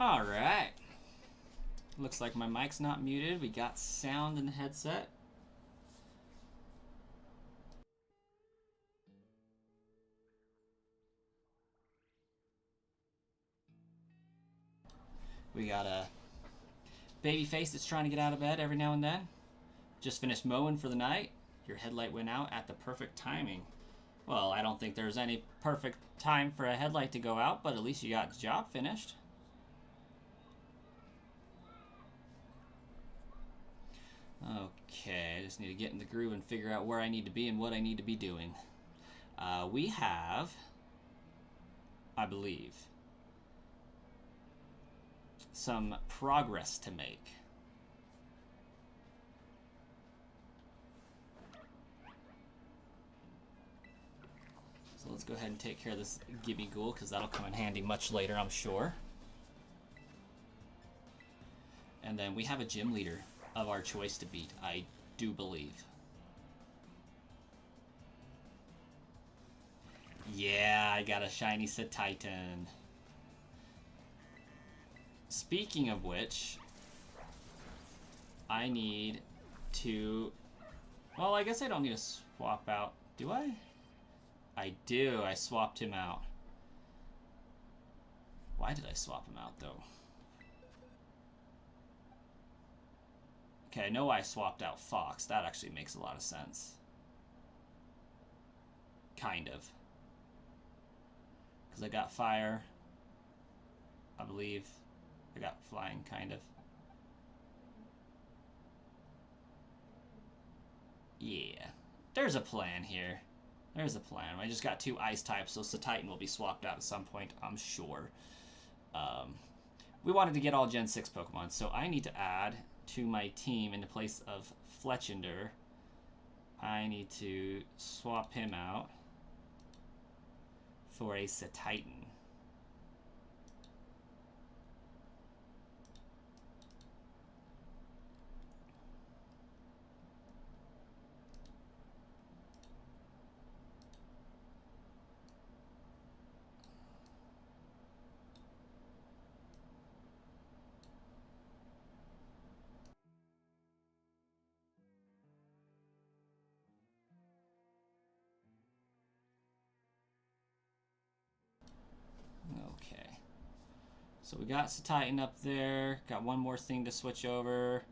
Alright. Looks like my mic's not muted. We got sound in the headset. We got a baby face that's trying to get out of bed every now and then. Just finished mowing for the night. Your headlight went out at the perfect timing. Well, I don't think there's any perfect time for a headlight to go out, but at least you got the job finished. Okay, I just need to get in the groove and figure out where I need to be and what I need to be doing. We have, I believe, some progress to make. So let's go ahead and take care of this Gibby Ghoul, because that'll come in handy much later, I'm sure. And then we have a gym leader of our choice to beat, I do believe. Yeah, I got a shiny Titan. Speaking of which, I need to... Well, I guess I don't need to swap out. Do I? I do. I swapped him out. Why did I swap him out, though? Okay, I know I swapped out Fox. That actually makes a lot of sense. Kind of. Because I got fire, I believe. I got flying, kind of. Yeah. There's a plan here. There's a plan. I just got 2 ice types, so Titan will be swapped out at some point, I'm sure. We wanted to get all Gen 6 Pokemon, so I need to add to my team in the place of Fletchinder. I need to swap him out for a Titan. Okay. So we got Titan up there. Got one more thing to switch over.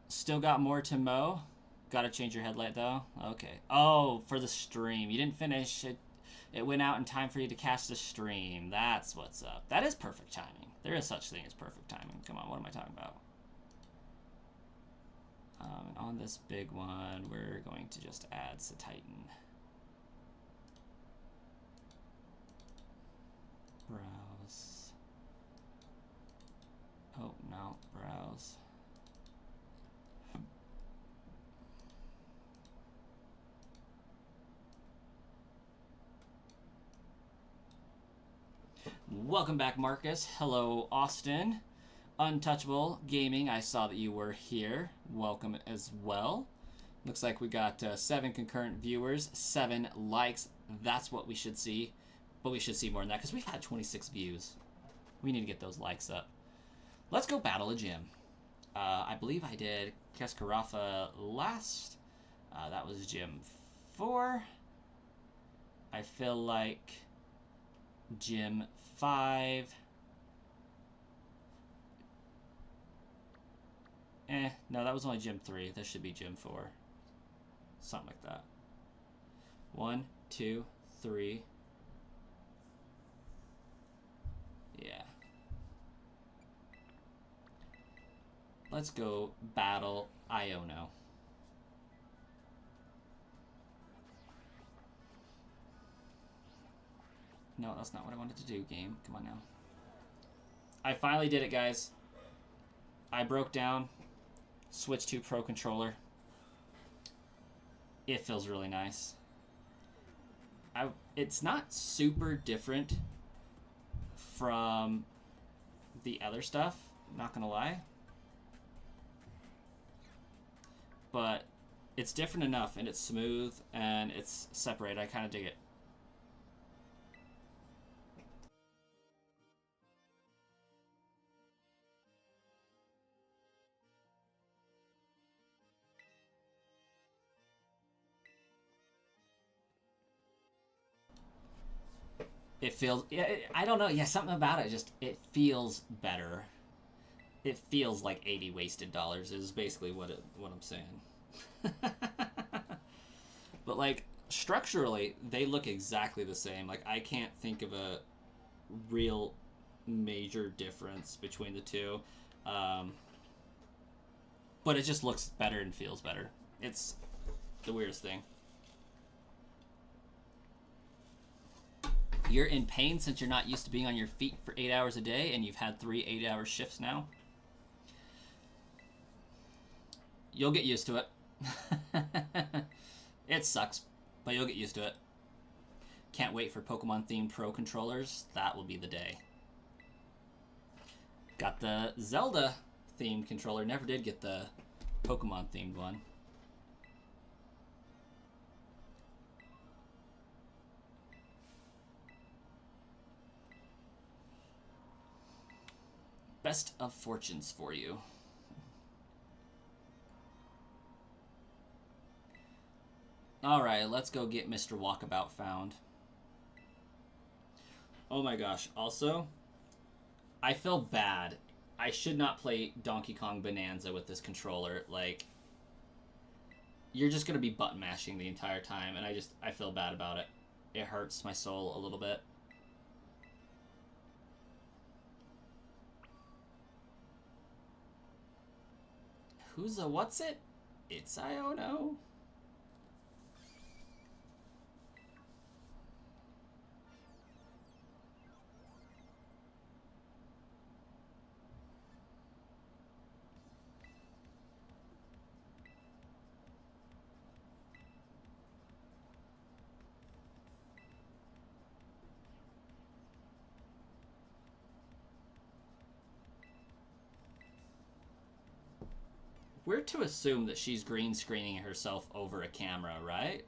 Still got more to mow. Got to change your headlight though. Okay. Oh, for the stream. You didn't finish it. It went out in time for you to catch the stream. That's what's up. That is perfect timing. There is such thing as perfect timing. Come on, what am I talking about? And on this big one, we're going to just add Titan. Browse. Oh, no. Browse. Welcome back, Marcus. Hello, Austin. Untouchable Gaming, I saw that you were here. Welcome as well. Looks like we got 7 concurrent viewers, 7 likes. That's what we should see. But we should see more than that, because we've had 26 views. We need to get those likes up. Let's go battle a gym. I believe I did Keskarafa last. That was gym 4. I feel like gym 5. No, that was only gym 3. This should be gym 4. Something like that. 1, 2, 3. Yeah. Let's go battle Iono. No, that's not what I wanted to do, game. Come on now. I finally did it, guys. I broke down, switched to Pro Controller. It feels really nice. It's not super different from the other stuff, not gonna lie. But it's different enough, and it's smooth, and it's separated. I kind of dig it. It feels. I don't know. Yeah, something about it. Just it feels better. It feels like 80 wasted dollars. Is basically what I'm saying. But like structurally, they look exactly the same. Like I can't think of a real major difference between the two. Um, but it just looks better and feels better. It's the weirdest thing. You're in pain since you're not used to being on your feet for 8 hours a day, and you've had 3 8-hour shifts now. You'll get used to it. It sucks, but you'll get used to it. Can't wait for Pokemon themed Pro controllers. That will be the day. Got the Zelda themed controller. Never did get the Pokemon themed one. Best of fortunes for you. Alright, let's go get Mr. Walkabout found. Oh my gosh, also, I feel bad. I should not play Donkey Kong Bonanza with this controller. Like, you're just going to be button mashing the entire time, and I feel bad about it. It hurts my soul a little bit. Who's a what's it? It's Iono. We're to assume that she's green screening herself over a camera, right?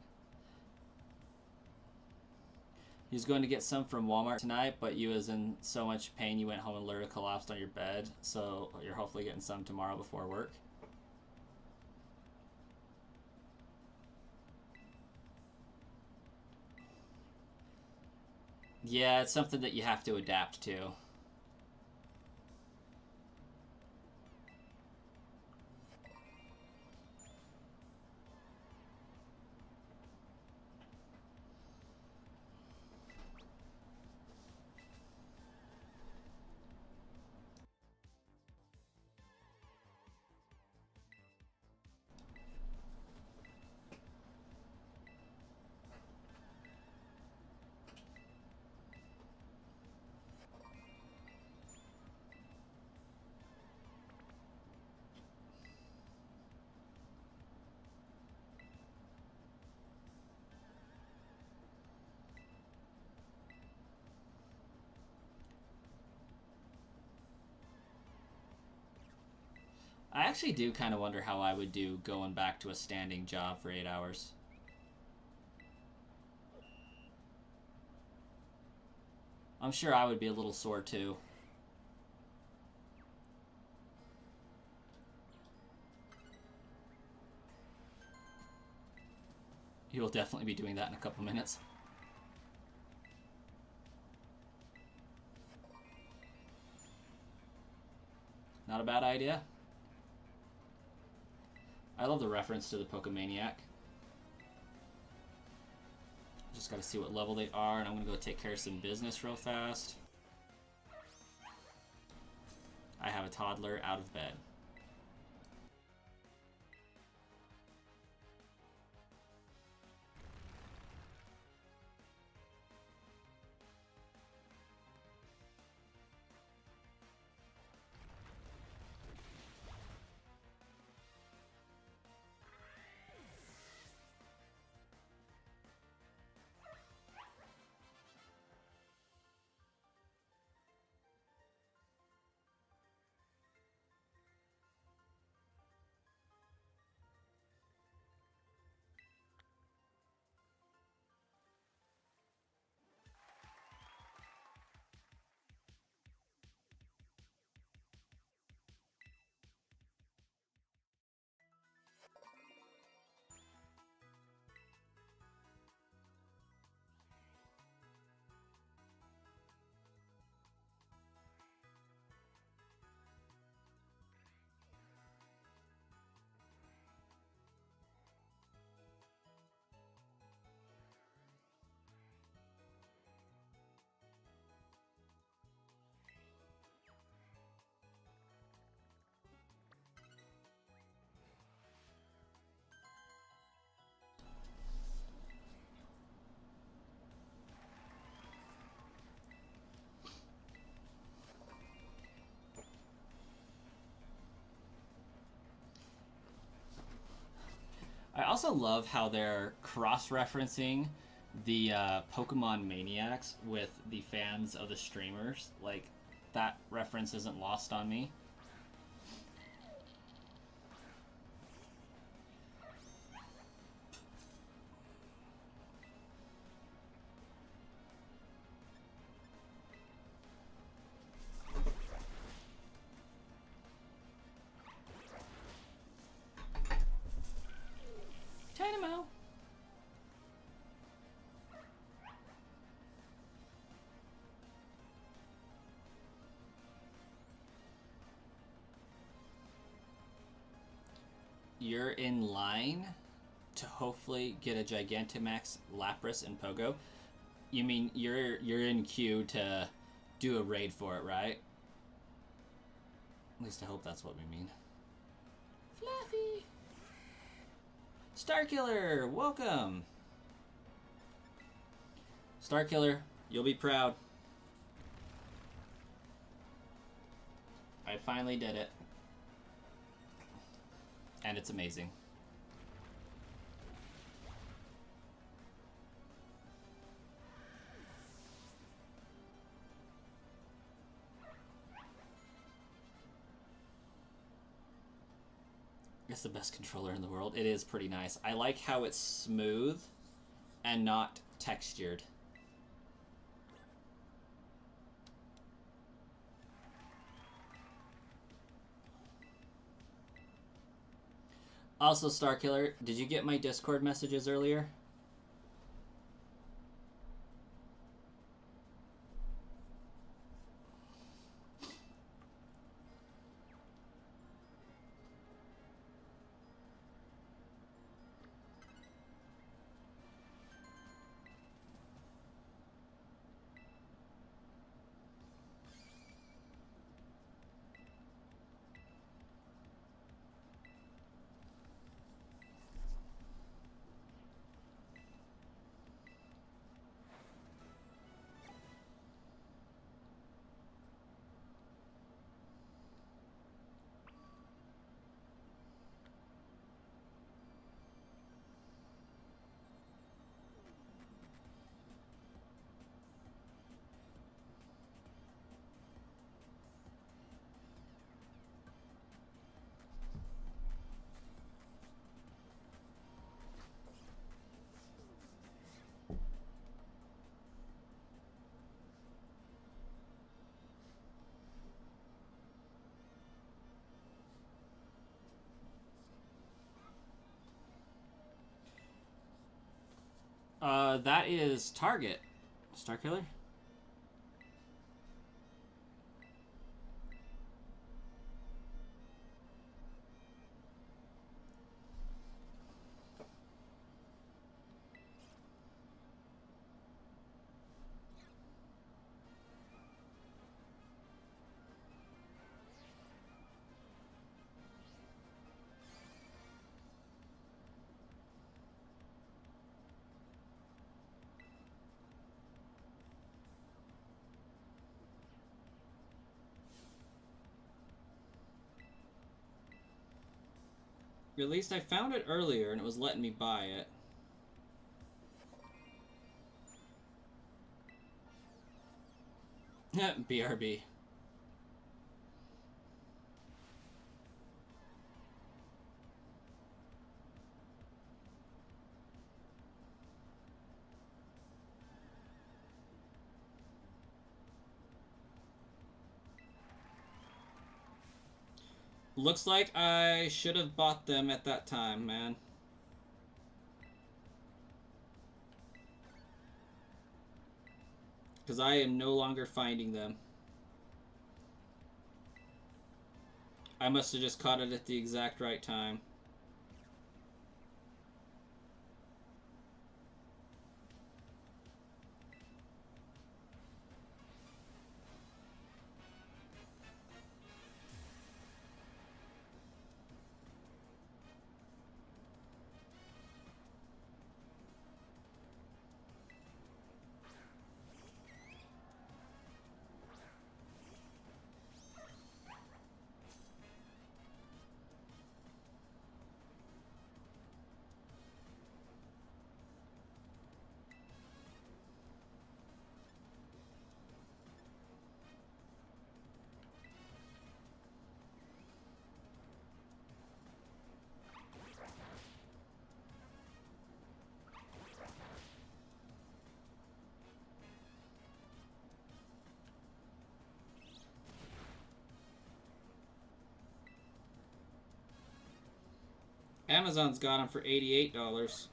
He's going to get some from Walmart tonight, but you was in so much pain you went home and literally collapsed on your bed, so you're hopefully getting some tomorrow before work. Yeah, it's something that you have to adapt to. I actually do kind of wonder how I would do going back to a standing job for 8 hours. I'm sure I would be a little sore too. You will definitely be doing that in a couple minutes. Not a bad idea. I love the reference to the Pokemaniac. Just gotta see what level they are, and I'm gonna go take care of some business real fast. I have a toddler out of bed. also love how they're cross-referencing the Pokemon Maniacs with the fans of the streamers. Like, that reference isn't lost on me. Dynamo. You're in line to hopefully get a Gigantamax, Lapras, and Pogo. You mean you're in queue to do a raid for it, right? At least I hope that's what we mean. Fluffy! Starkiller, welcome! Starkiller, you'll be proud. I finally did it. And it's amazing. It's the best controller in the world. It is pretty nice. I like how it's smooth and not textured. Also, Starkiller, did you get my Discord messages earlier? That is Target. Starkiller? At least I found it earlier and it was letting me buy it. BRB. Looks like I should have bought them at that time, man. Because I am no longer finding them. I must have just caught it at the exact right time. Amazon's got them for $88.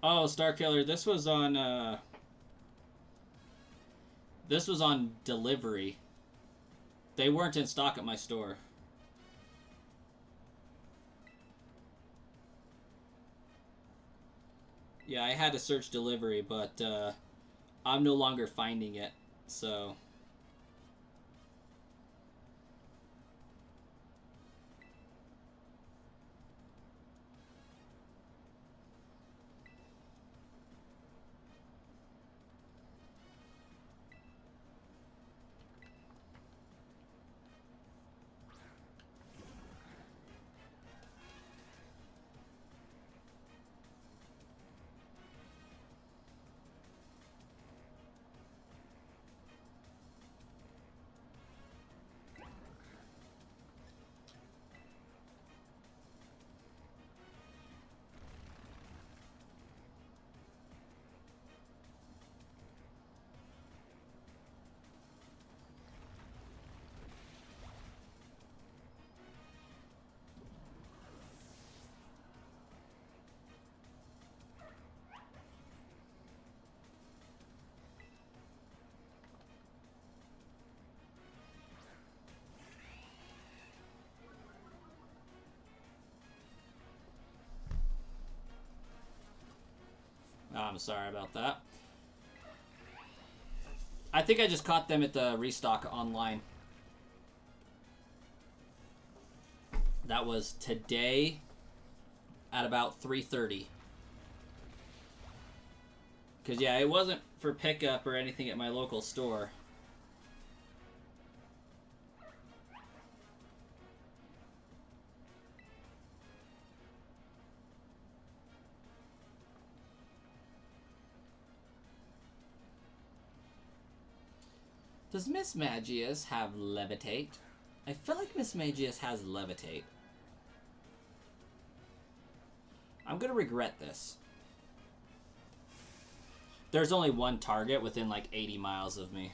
Oh, Starkiller, this was on delivery. They weren't in stock at my store. Yeah, I had to search delivery, but I'm no longer finding it, so... I'm sorry about that. I think I just caught them at the restock online. That was today at about 3:30. Because, yeah, it wasn't for pickup or anything at my local store. Does Miss Magius have Levitate? I feel like Miss Magius has Levitate. I'm gonna regret this. There's only one target within like 80 miles of me.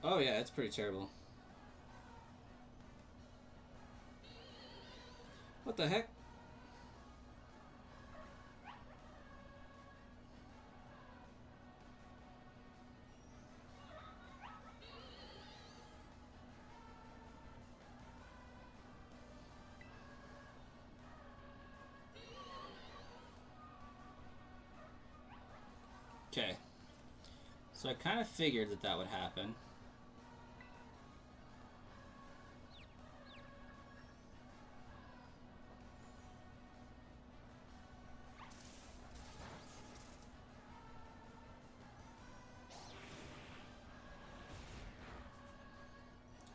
Oh yeah, it's pretty terrible. What the heck? Okay. So I kind of figured that that would happen.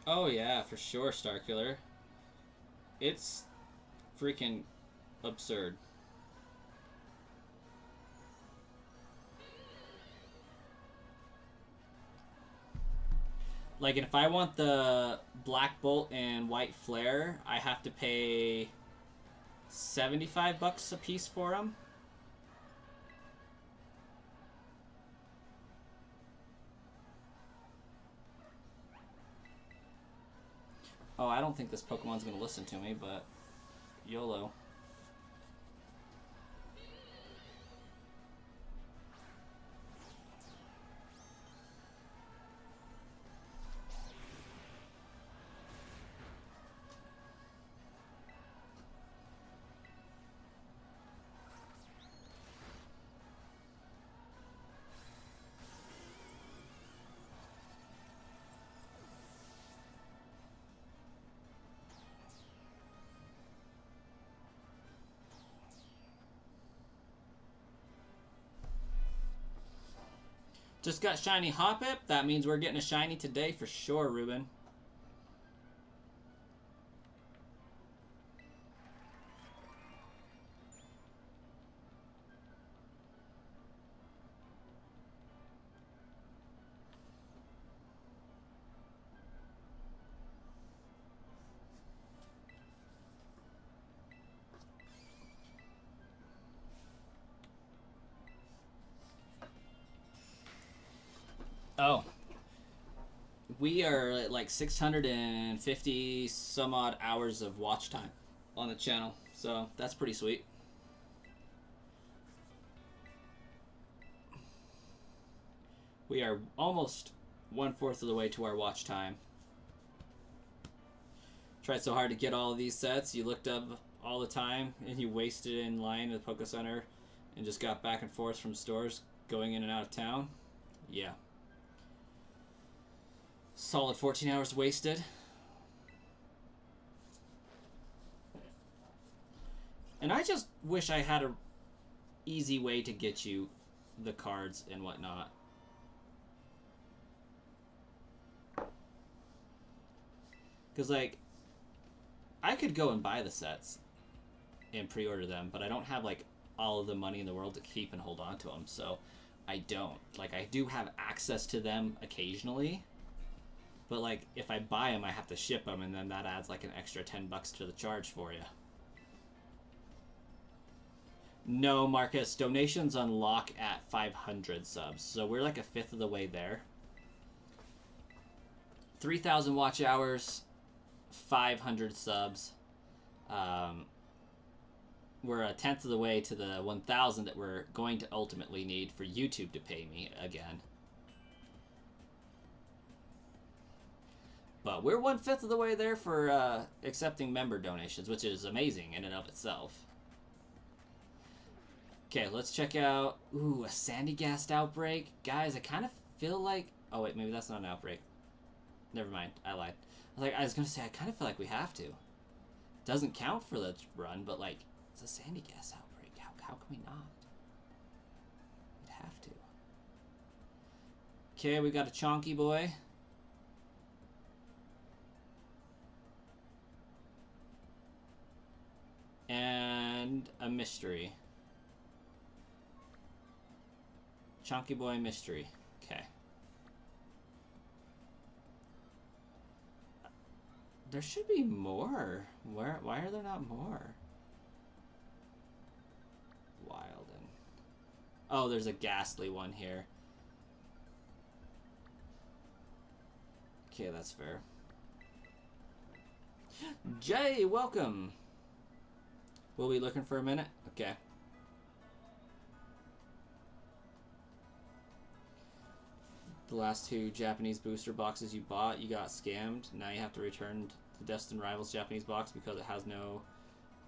Oh yeah, for sure, Starkiller. It's freaking absurd. Like, if I want the Black Bolt and White Flare, I have to pay $75 a piece for them. Oh, I don't think this Pokemon's going to listen to me, but YOLO. Just got shiny Hoppip. That means we're getting a shiny today for sure, Ruben. Oh. We are at like 650 some odd hours of watch time on the channel. So that's pretty sweet. We are almost 1/4 of the way to our watch time. Tried so hard to get all of these sets. You looked up all the time and you wasted it in line at the Poke Center and just got back and forth from stores going in and out of town. Yeah. Solid 14 hours wasted. And I just wish I had a easy way to get you the cards and whatnot. Because, like, I could go and buy the sets and pre-order them, but I don't have, like, all of the money in the world to keep and hold on to them, so I don't. Like, I do have access to them occasionally, but, like, if I buy them, I have to ship them, and then that adds, like, an extra $10 to the charge for you. No, Marcus, donations unlock at 500 subs, so we're, like, 1/5 of the way there. 3,000 watch hours, 500 subs. We're 1/10 of the way to the 1,000 that we're going to ultimately need for YouTube to pay me again. But we're 1/5 of the way there for accepting member donations, which is amazing in and of itself. Okay, let's check out... Ooh, a Sandygast outbreak. Guys, I kind of feel like... Oh, wait, maybe that's not an outbreak. Never mind, I lied. I was going to say, I kind of feel like we have to. Doesn't count for the run, but, like, it's a Sandygast outbreak. How can we not? We'd have to. Okay, we got a Chonky Boy. And a mystery. Chonky Boy mystery. Okay. There should be more. Why are there not more? Wilden. Oh, there's a ghastly one here. Okay, that's fair. Jay, welcome. We'll be looking for a minute? Okay. The last 2 Japanese booster boxes you bought, you got scammed. Now you have to return the Destined Rivals Japanese box because it has no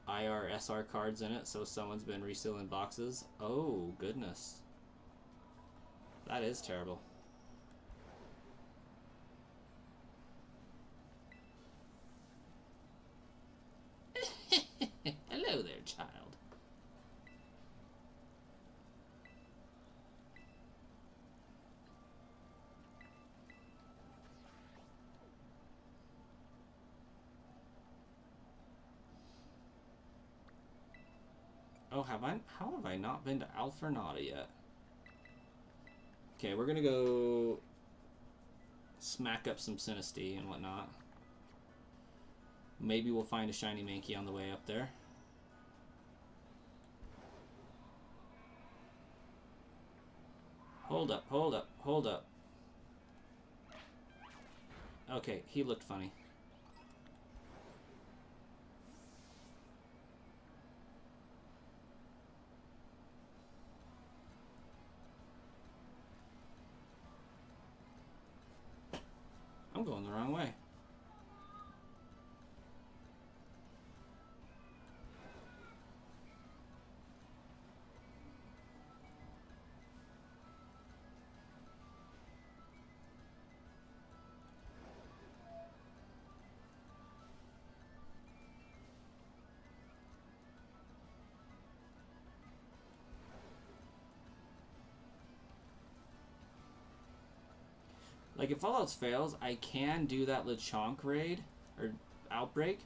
IR/SR cards in it, so someone's been resealing boxes. Oh, goodness. That is terrible. Hello there, child. Oh, how have I not been to Alfornata yet? Okay, we're gonna go smack up some Sinistea and whatnot. Maybe we'll find a shiny Mankey on the way up there. Hold up, hold up, hold up. Okay, he looked funny. I'm going the wrong way. Like, if all else fails, I can do that Lechonk raid, or outbreak,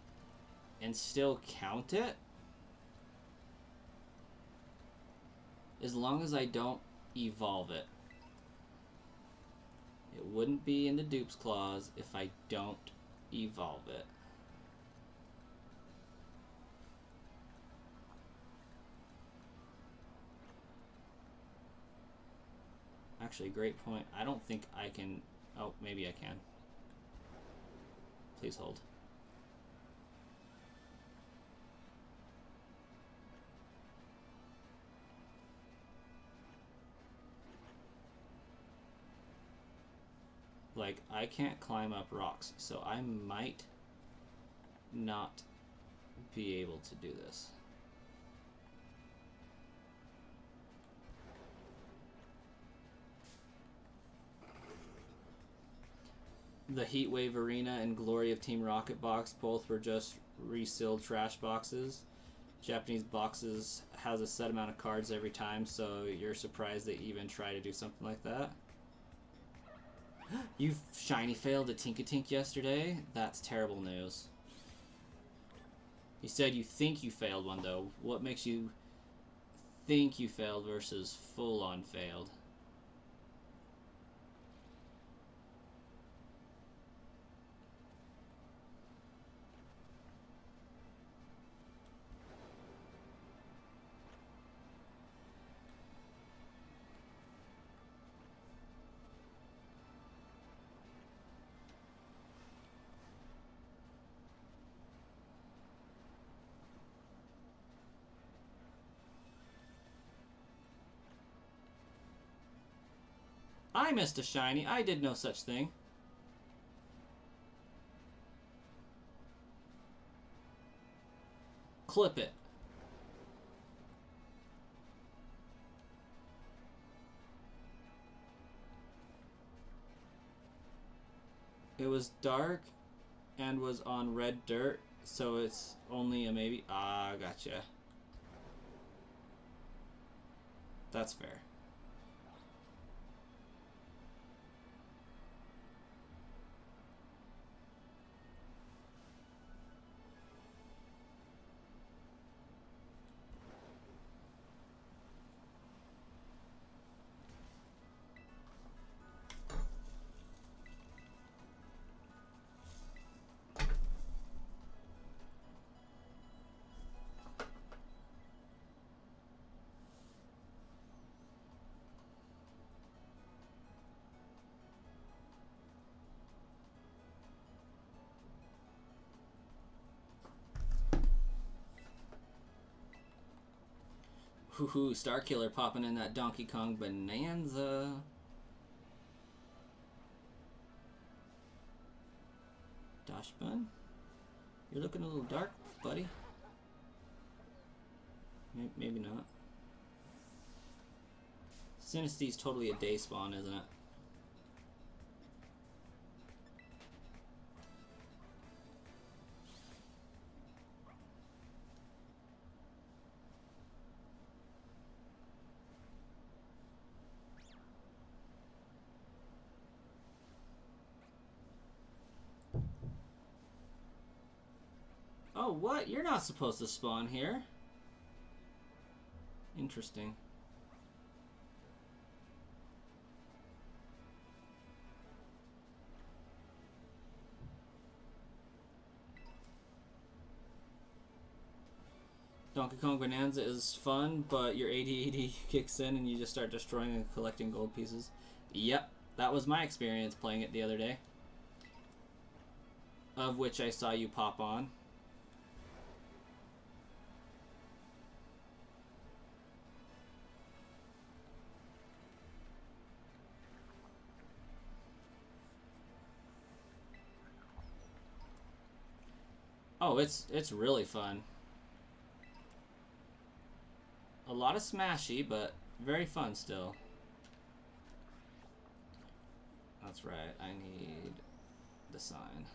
and still count it. As long as I don't evolve it. It wouldn't be in the dupes clause if I don't evolve it. Actually, great point. I don't think I can... Oh, maybe I can. Please hold. Like, I can't climb up rocks, so I might not be able to do this. The Heatwave Arena and Glory of Team Rocket box both were just resealed trash boxes. Japanese boxes has a set amount of cards every time, so you're surprised they even try to do something like that. You shiny failed a Tinkatink yesterday? That's terrible news. You said you think you failed one, though. What makes you think you failed versus full-on failed? I missed a shiny. I did no such thing. Clip it. It was dark and was on red dirt, so it's only a maybe. Ah, gotcha. That's fair. Hoo-hoo, Starkiller popping in that Donkey Kong Bonanza. Dashbun? You're looking a little dark, buddy. Maybe not. Sinisty's totally a day spawn, isn't it? Oh, what? You're not supposed to spawn here. Interesting. Donkey Kong Bonanza is fun, but your ADHD kicks in and you just start destroying and collecting gold pieces. Yep, that was my experience playing it the other day. Of which I saw you pop on. Oh, it's really fun. A lot of smashy, but very fun still. That's right, I need the sign.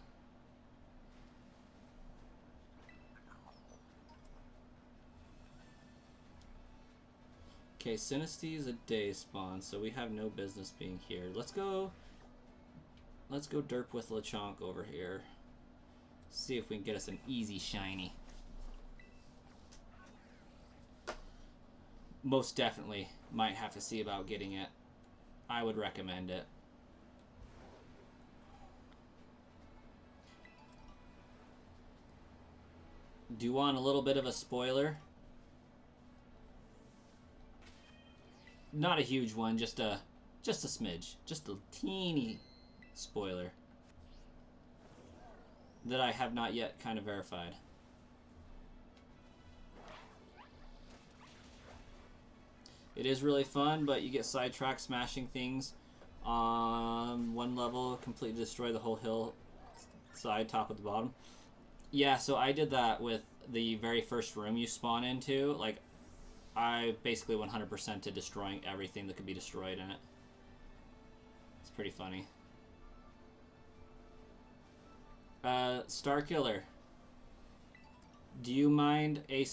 Okay, Sinisty is a day spawn, so we have no business being here. Let's go let's go derp with Lechonk over here. See if we can get us an easy shiny. Most definitely might have to see about getting it. I would recommend it. Do you want a little bit of a spoiler? Not a huge one, just a smidge. Just a teeny spoiler that I have not yet kind of verified. It is really fun, but you get sidetracked smashing things on one level, completely destroy the whole hill side, top of the bottom. Yeah, so I did that with the very first room you spawn into. Like, I basically 100% to destroying everything that could be destroyed in it. It's pretty funny. Starkiller. Do you mind a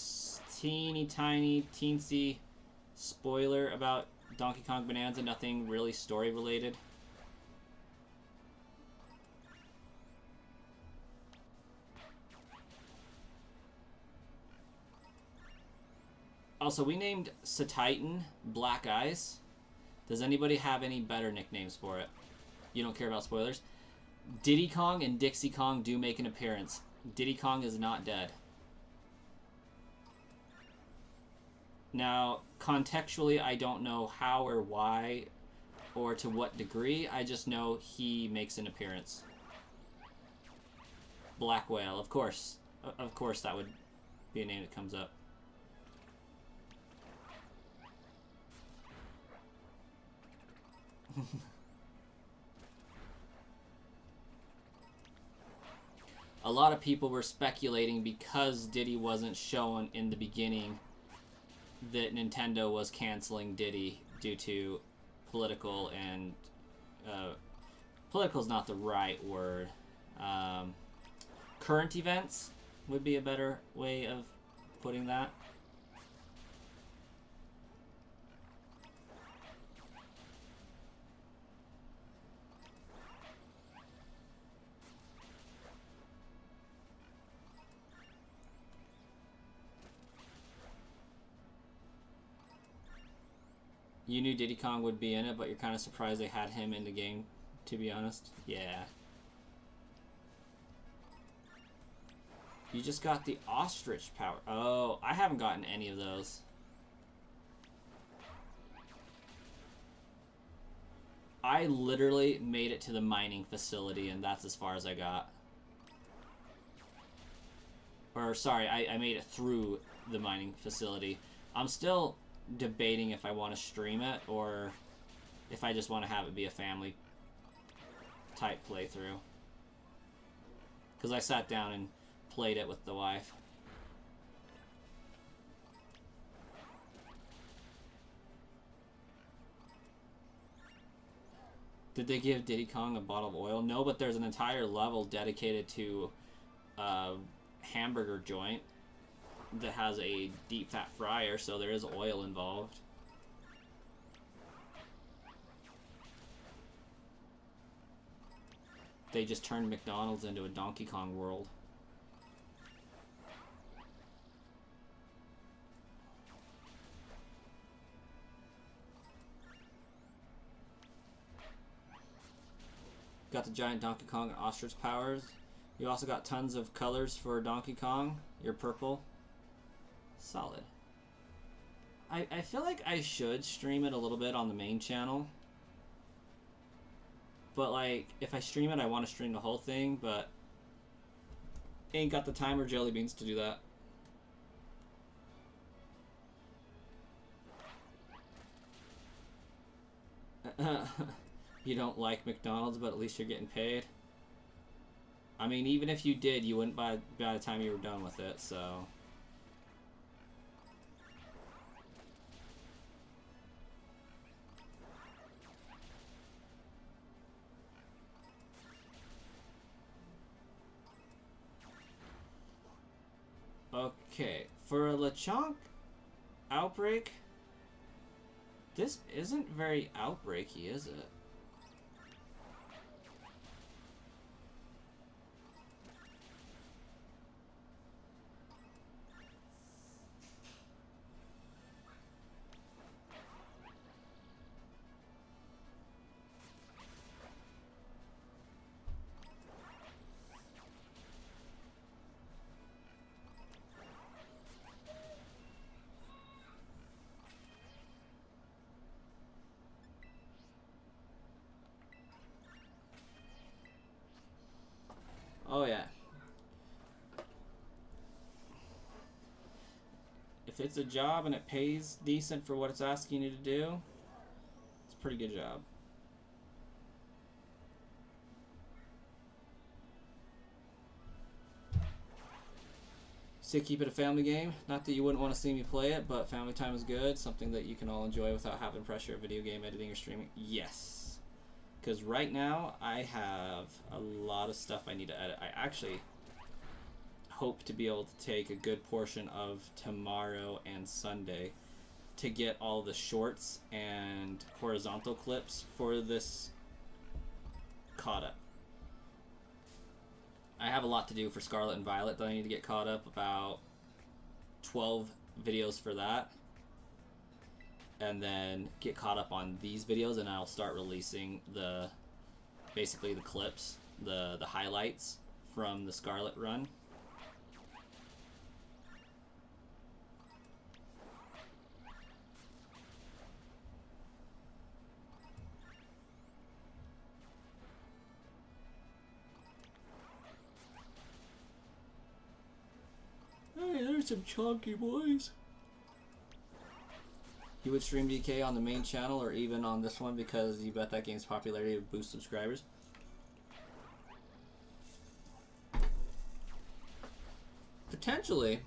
teeny tiny teensy spoiler about Donkey Kong Bonanza? Nothing really story related. Also, we named Satitan Black Eyes. Does anybody have any better nicknames for it? You don't care about spoilers? Diddy Kong and Dixie Kong do make an appearance. Diddy Kong is not dead. Now, contextually, I don't know how or why or to what degree. I just know he makes an appearance. Black Whale, of course. Of course that would be a name that comes up. A lot of people were speculating because Diddy wasn't shown in the beginning that Nintendo was canceling Diddy due to political and political is not the right word. Current events would be a better way of putting that. You knew Diddy Kong would be in it, but you're kind of surprised they had him in the game, to be honest. Yeah. You just got the ostrich power. Oh, I haven't gotten any of those. I literally made it to the mining facility, and that's as far as I got. Or, sorry, I made it through the mining facility. I'm still debating if I want to stream it or if I just want to have it be a family type playthrough, because I sat down and played it with the wife. Did they give Diddy Kong a bottle of oil? No, but there's an entire level dedicated to a hamburger joint that has a deep fat fryer, so there is oil involved. They just turned McDonald's into a Donkey Kong world. Got the giant Donkey Kong and ostrich powers. You also got tons of colors for Donkey Kong. You're purple. Solid. I feel like I should stream it a little bit on the main channel. But, like, if I stream it, I want to stream the whole thing, but ain't got the time or jelly beans to do that. You don't like McDonald's, but at least you're getting paid. I mean, even if you did, you wouldn't by the time you were done with it, so... Okay, for a Lechonk outbreak, this isn't very outbreaky, is it? Oh yeah. If it's a job and it pays decent for what it's asking you to do, it's a pretty good job. So keep it a family game. Not that you wouldn't want to see me play it, but family time is good. Something that you can all enjoy without having pressure of video game editing or streaming. Yes. Because right now, I have a lot of stuff I need to edit. I actually hope to be able to take a good portion of tomorrow and Sunday to get all the shorts and horizontal clips for this caught up. I have a lot to do for Scarlet and Violet that I need to get caught up. About 12 videos for that. And then get caught up on these videos, and I'll start releasing basically the clips, the highlights from the Scarlet run. Hey, there's some chunky boys. You would stream DK on the main channel or even on this one because you bet that game's popularity would boost subscribers? Potentially.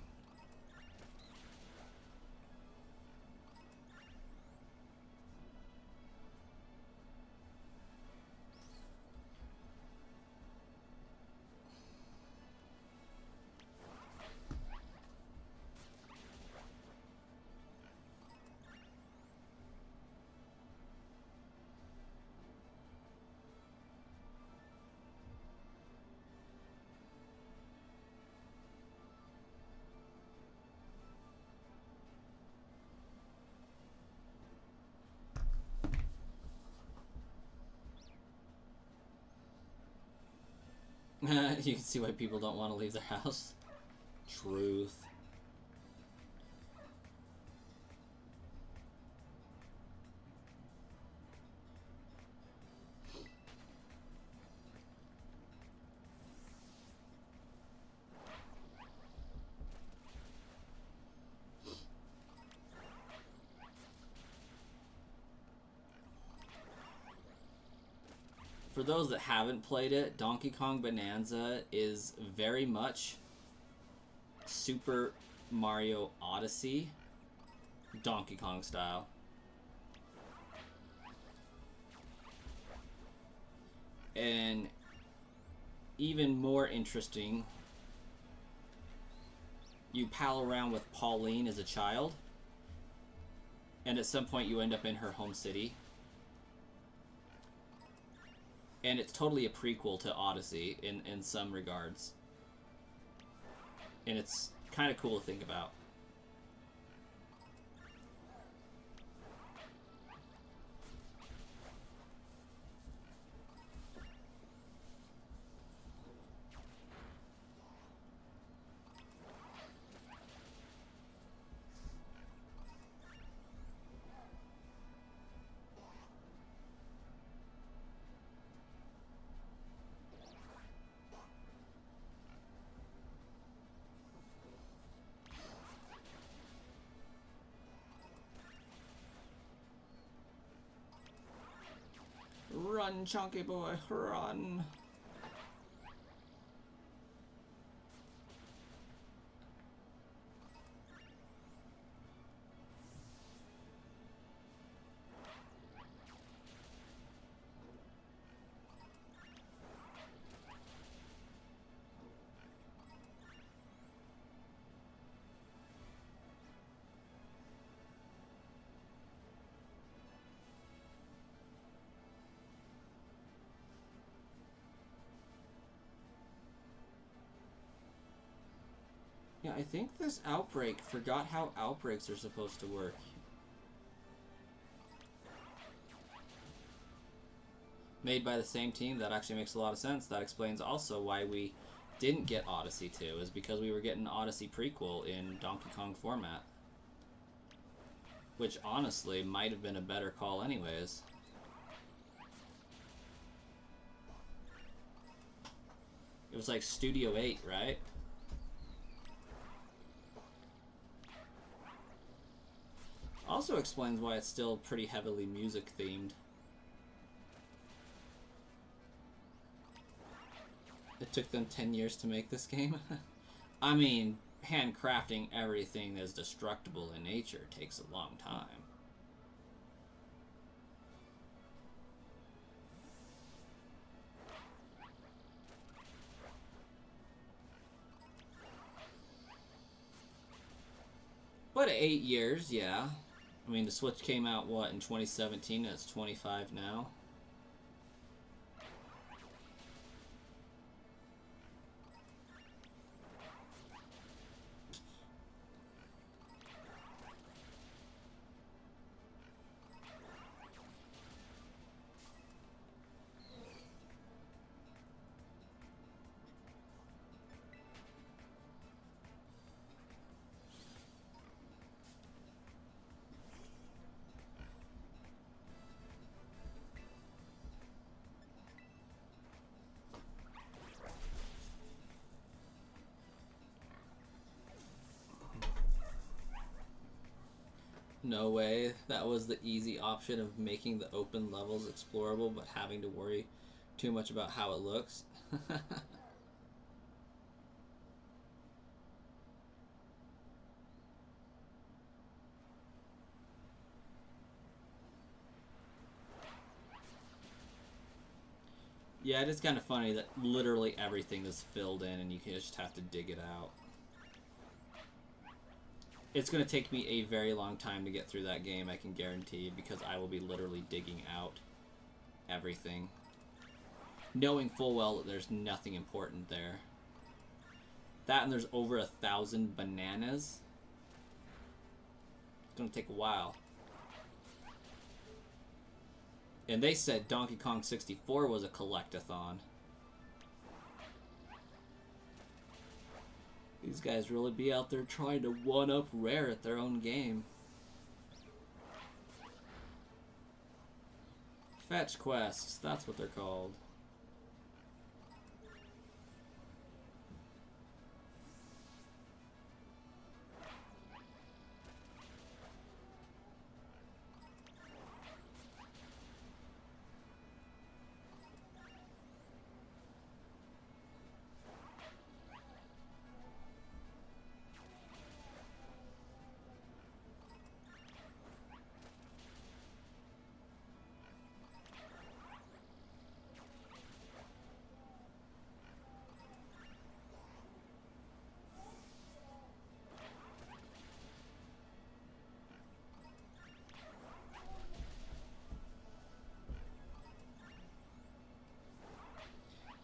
You can see why people don't want to leave their house. Truth. For those that haven't played it, Donkey Kong Bonanza is very much Super Mario Odyssey, Donkey Kong style. And even more interesting, you pal around with Pauline as a child, and at some point you end up in her home city. And it's totally a prequel to Odyssey in some regards. And it's kind of cool to think about. Run, chunky boy, run. Yeah, I think this Outbreak forgot how outbreaks are supposed to work. Made by the same team, that actually makes a lot of sense. That explains also why we didn't get Odyssey 2, is because we were getting Odyssey prequel in Donkey Kong format. Which honestly might have been a better call anyways. was like Studio 8, right? Also explains why it's still pretty heavily music themed. It took them 10 years to make this game. I mean, handcrafting everything that's destructible in nature takes a long time. But 8 years, yeah. I mean, the Switch came out, what, in 2017? It's 25 now. No way. That was the easy option of making the open levels explorable, but having to worry too much about how it looks. Yeah, it is kind of funny that literally everything is filled in and you can just have to dig it out. It's going to take me a very long time to get through that game, I can guarantee, because I will be literally digging out everything, knowing full well that there's nothing important there. That and there's over 1,000 bananas. It's going to take a while. And they said Donkey Kong 64 was a collectathon. These guys really be out there trying to one-up Rare at their own game. Fetch quests, that's what they're called.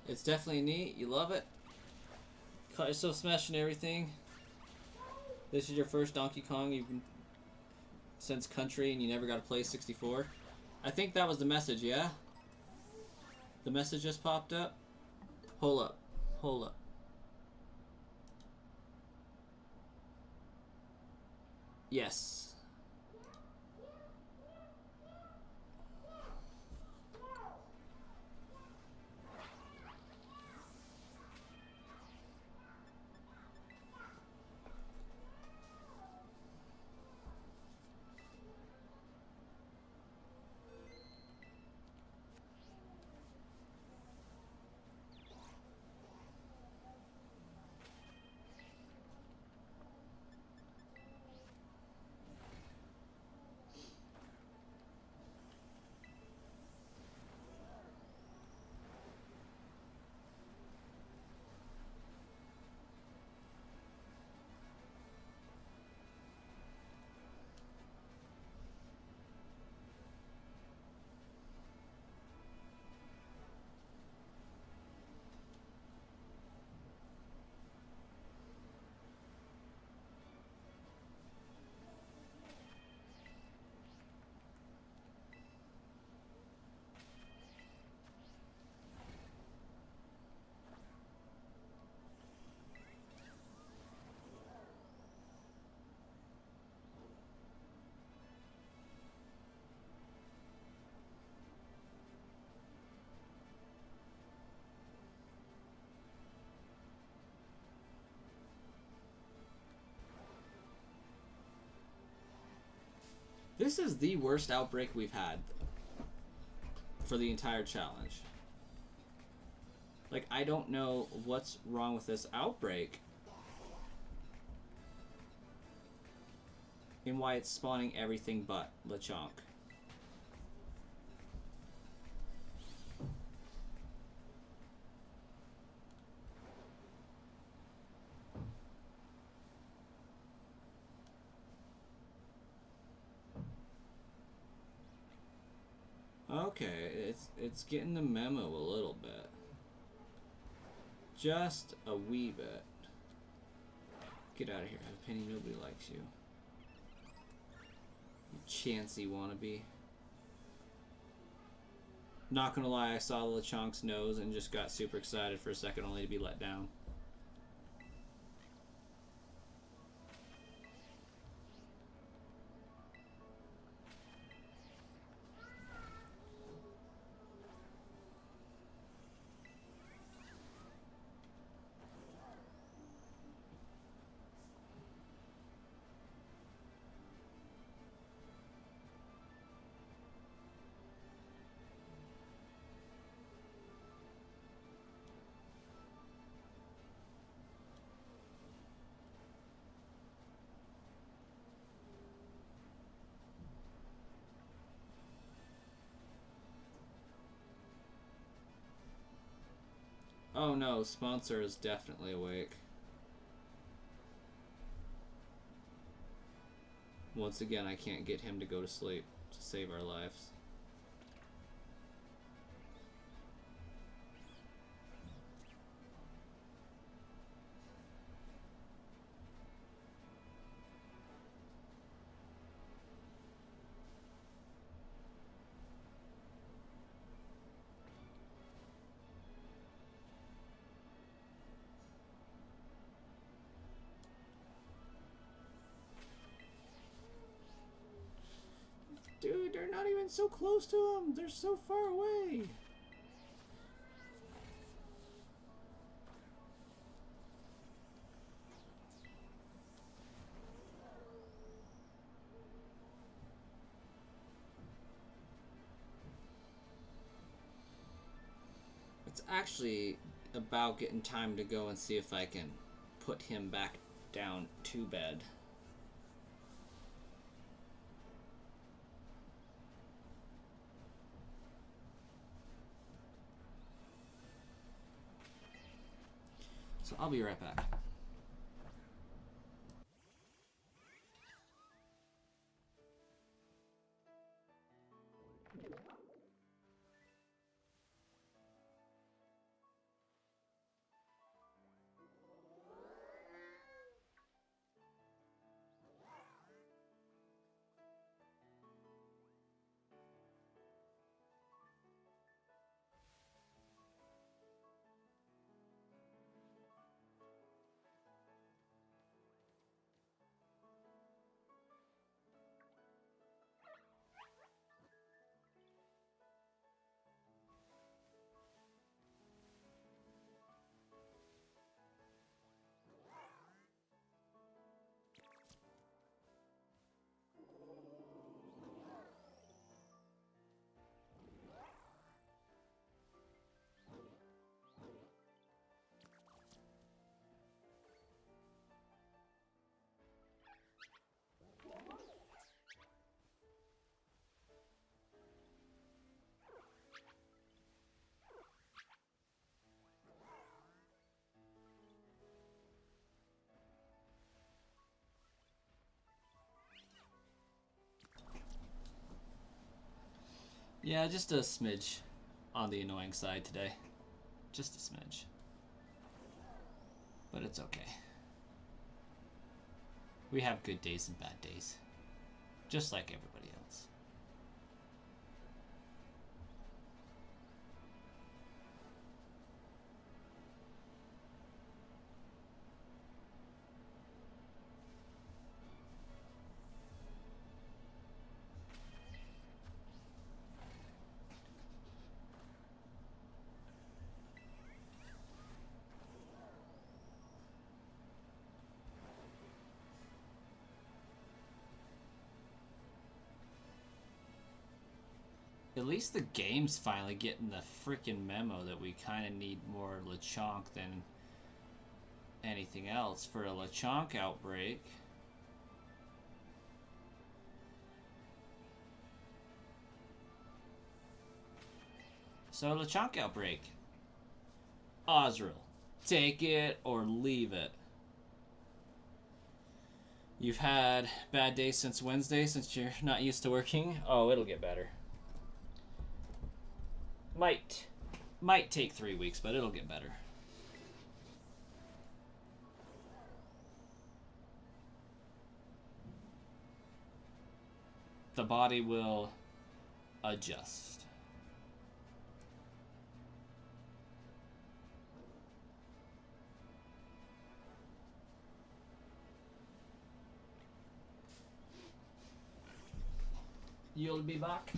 It's definitely neat. You love it. Caught yourself smashing everything. This is your first Donkey Kong you've been since Country, and you never got to play 64. I think that was the message, yeah? The message just popped up. Hold up. Hold up. Yes. This is the worst outbreak we've had for the entire challenge. Like, I don't know what's wrong with this outbreak and why it's spawning everything but Lechonk. Okay, it's getting the memo a little bit. Just a wee bit. Get out of here, Penny. Nobody likes you. You chancy wannabe. Not gonna lie, I saw Lechonk's nose and just got super excited for a second, only to be let down. Oh no, sponsor is definitely awake. Once again, I can't get him to go to sleep to save our lives. Dude, they're not even so close to him. They're so far away. It's actually about getting time to go and see if I can put him back down to bed. So I'll be right back. Yeah, just a smidge on the annoying side today. Just a smidge. But it's okay. We have good days and bad days. Just like everybody else. At least the game's finally getting the freaking memo that we kind of need more Lechonk than anything else for a Lechonk outbreak. So Lechonk outbreak. Osriel, take it or leave it. You've had bad days since Wednesday since you're not used to working. Oh, it'll get better. Might take 3 weeks, but it'll get better. The body will adjust. You'll be back.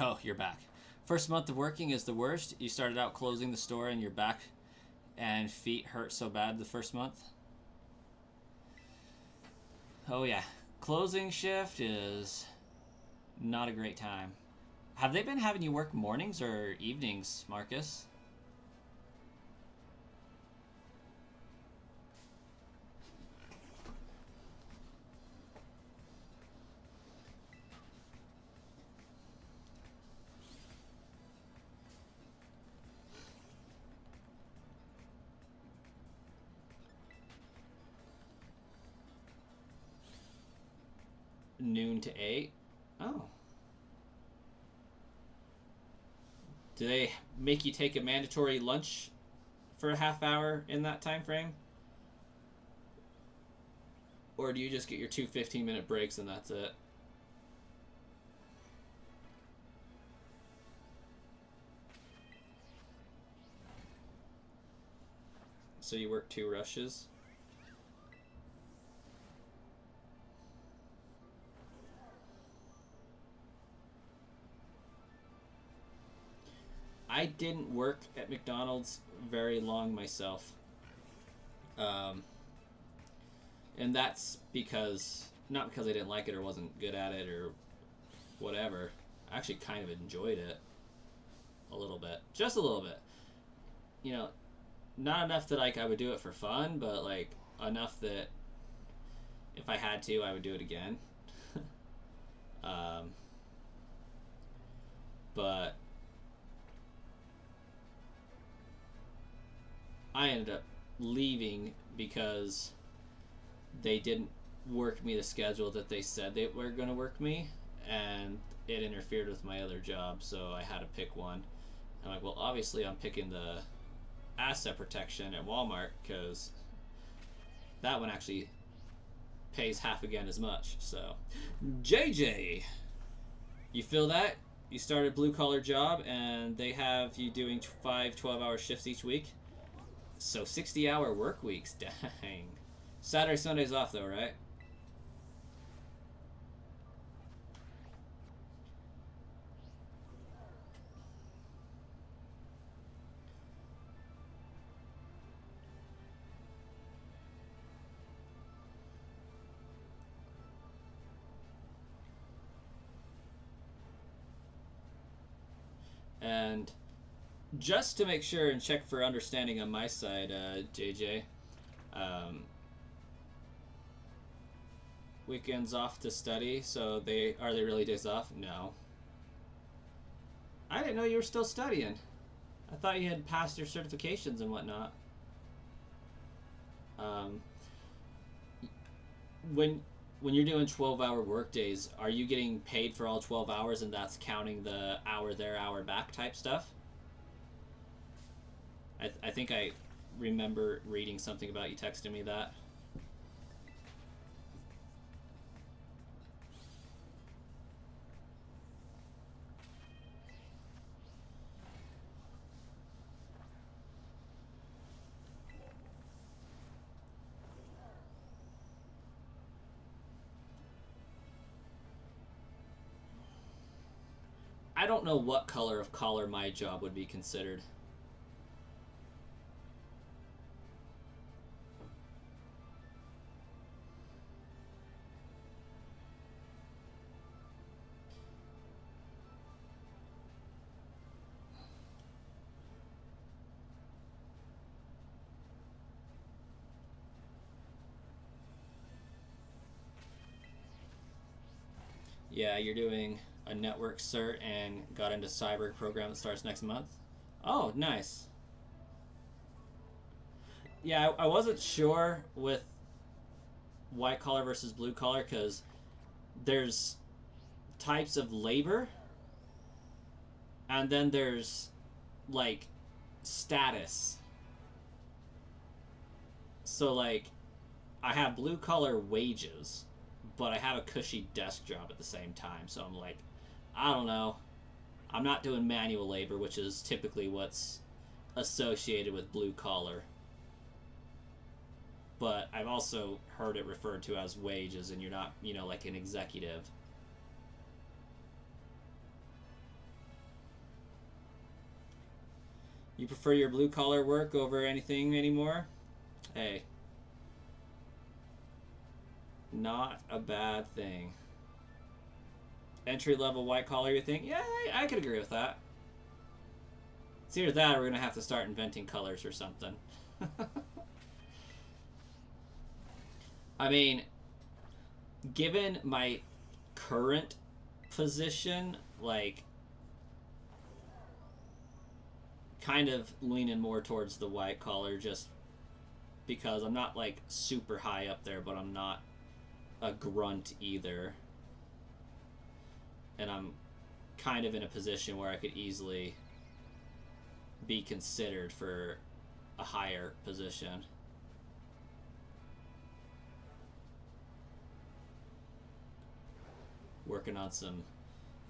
Oh, you're back. First month of working is the worst. You started out closing the store and your back and feet hurt so bad the first month. Oh yeah, closing shift is not a great time. Have they been having you work mornings or evenings, Marcus? Noon to 8. Oh. Do they make you take a mandatory lunch for a half hour in that time frame? Or do you just get your two 15-minute breaks and that's it? So you work 2 rushes? I didn't work at McDonald's very long myself. And that's because, not because I didn't like it or wasn't good at it or whatever. I actually kind of enjoyed it a little bit. Just a little bit. You know, not enough that like I would do it for fun, but like enough that if I had to, I would do it again. But I ended up leaving because they didn't work me the schedule that they said they were going to work me, and it interfered with my other job, so I had to pick one. I'm like, well, obviously I'm picking the asset protection at Walmart because that one actually pays half again as much. So, JJ, you feel that? You started a blue-collar job, and they have you doing 5 12-hour shifts each week? So 60-hour work weeks, dang. Saturday, Sunday's off though, right? And just to make sure and check for understanding on my side, JJ, weekends off to study, so are they really days off? No. I didn't know you were still studying. I thought you had passed your certifications and whatnot. When you're doing 12-hour work days, are you getting paid for all 12 hours and that's counting the hour there, hour back type stuff? I think I remember reading something about you texting me that. I don't know what color of collar my job would be considered. Yeah, you're doing a network cert and got into cyber program that starts next month. Oh, nice. Yeah, I wasn't sure with white collar versus blue collar because there's types of labor and then there's like status. So like I have blue collar wages, but I have a cushy desk job at the same time. So I'm like, I don't know. I'm not doing manual labor, which is typically what's associated with blue collar. But I've also heard it referred to as wages, and you're not, like an executive. You prefer your blue collar work over anything anymore? Hey, not a bad thing. Entry level white collar, you think? Yeah, I could agree with that. It's either that or we're going to have to start inventing colors or something. I mean, given my current position, like, kind of leaning more towards the white collar just because I'm not, like, super high up there, but I'm not a grunt either. And I'm kind of in a position where I could easily be considered for a higher position. Working on some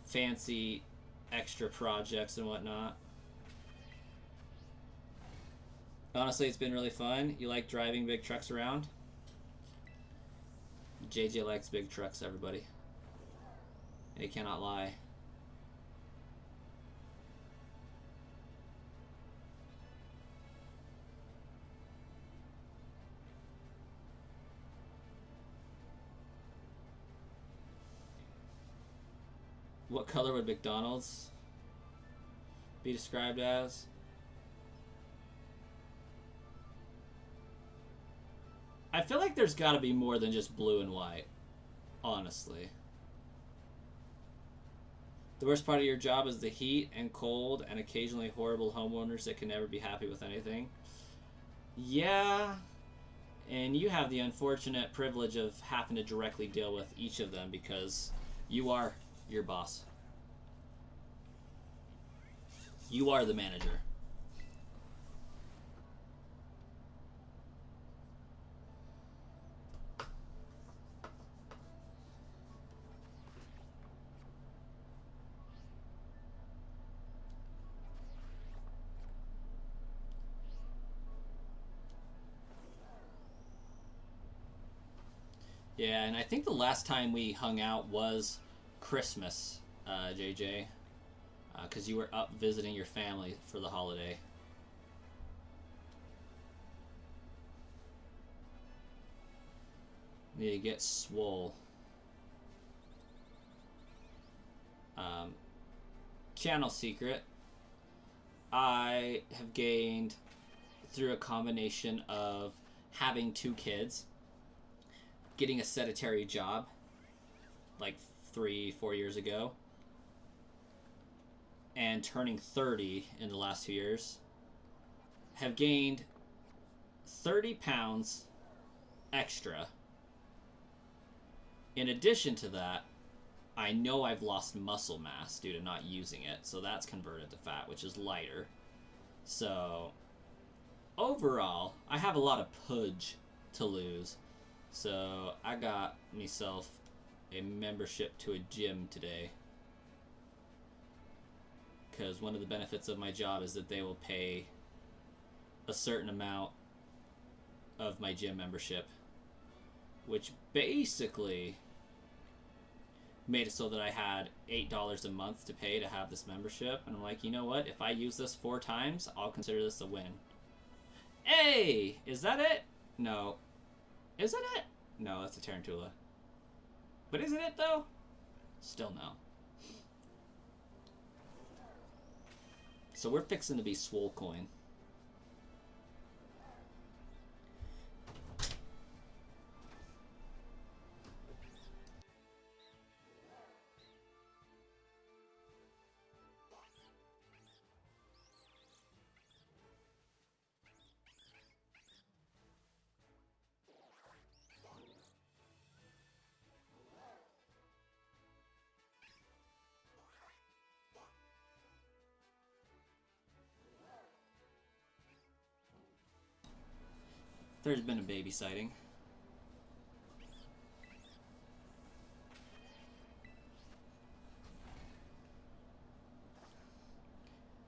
fancy extra projects and whatnot. Honestly, it's been really fun. You like driving big trucks around? JJ likes big trucks, everybody. He cannot lie. What color would McDonald's be described as? I feel like there's got to be more than just blue and white, honestly. The worst part of your job is the heat and cold and occasionally horrible homeowners that can never be happy with anything. Yeah, and you have the unfortunate privilege of having to directly deal with each of them because you are your boss. You are the manager. Yeah, and I think the last time we hung out was Christmas, JJ, because you were up visiting your family for the holiday. Need to get swole. Channel secret. I have gained through a combination of having 2 kids, getting a sedentary job like 3-4 years ago, and turning 30 in the last 2 years, have gained 30 pounds extra. In addition to that, I know I've lost muscle mass due to not using it, so that's converted to fat, which is lighter. So overall, I have a lot of pudge to lose. So I got myself a membership to a gym today, because one of the benefits of my job is that they will pay a certain amount of my gym membership, which basically made it so that I had $8 a month to pay to have this membership. And I'm like, you know what? If I use this 4 times, I'll consider this a win. Hey! Is that it? No. Isn't it? No, that's a Tarantula. But isn't it, though? Still no. So we're fixing to be swole coin. There's been a baby sighting.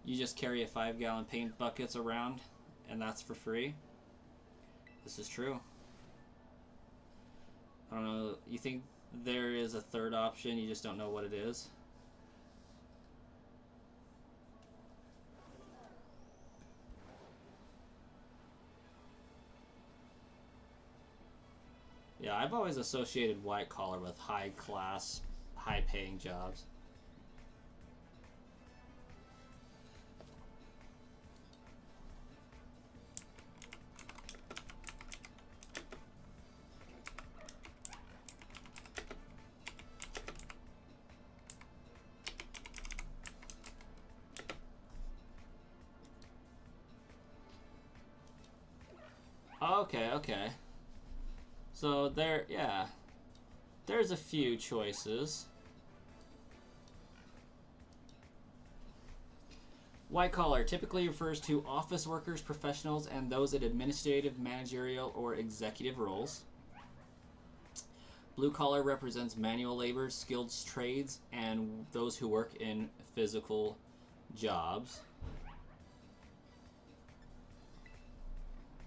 You just carry a 5-gallon paint buckets around, and that's for free? This is true. I don't know, you think there is a third option, you just don't know what it is? Yeah, I've always associated white collar with high class, high paying jobs. Okay. So there, yeah. There's a few choices. White collar typically refers to office workers, professionals, and those in administrative, managerial, or executive roles. Blue collar represents manual labor, skilled trades, and those who work in physical jobs.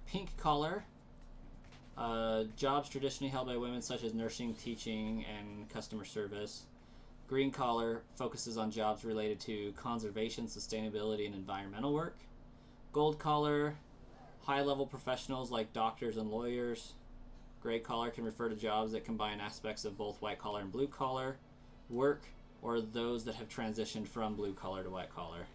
Pink collar, jobs traditionally held by women such as nursing, teaching, and customer service. Green collar focuses on jobs related to conservation, sustainability, and environmental work. Gold collar, high-level professionals like doctors and lawyers. Gray collar can refer to jobs that combine aspects of both white collar and blue collar work, or those that have transitioned from blue collar to white collar.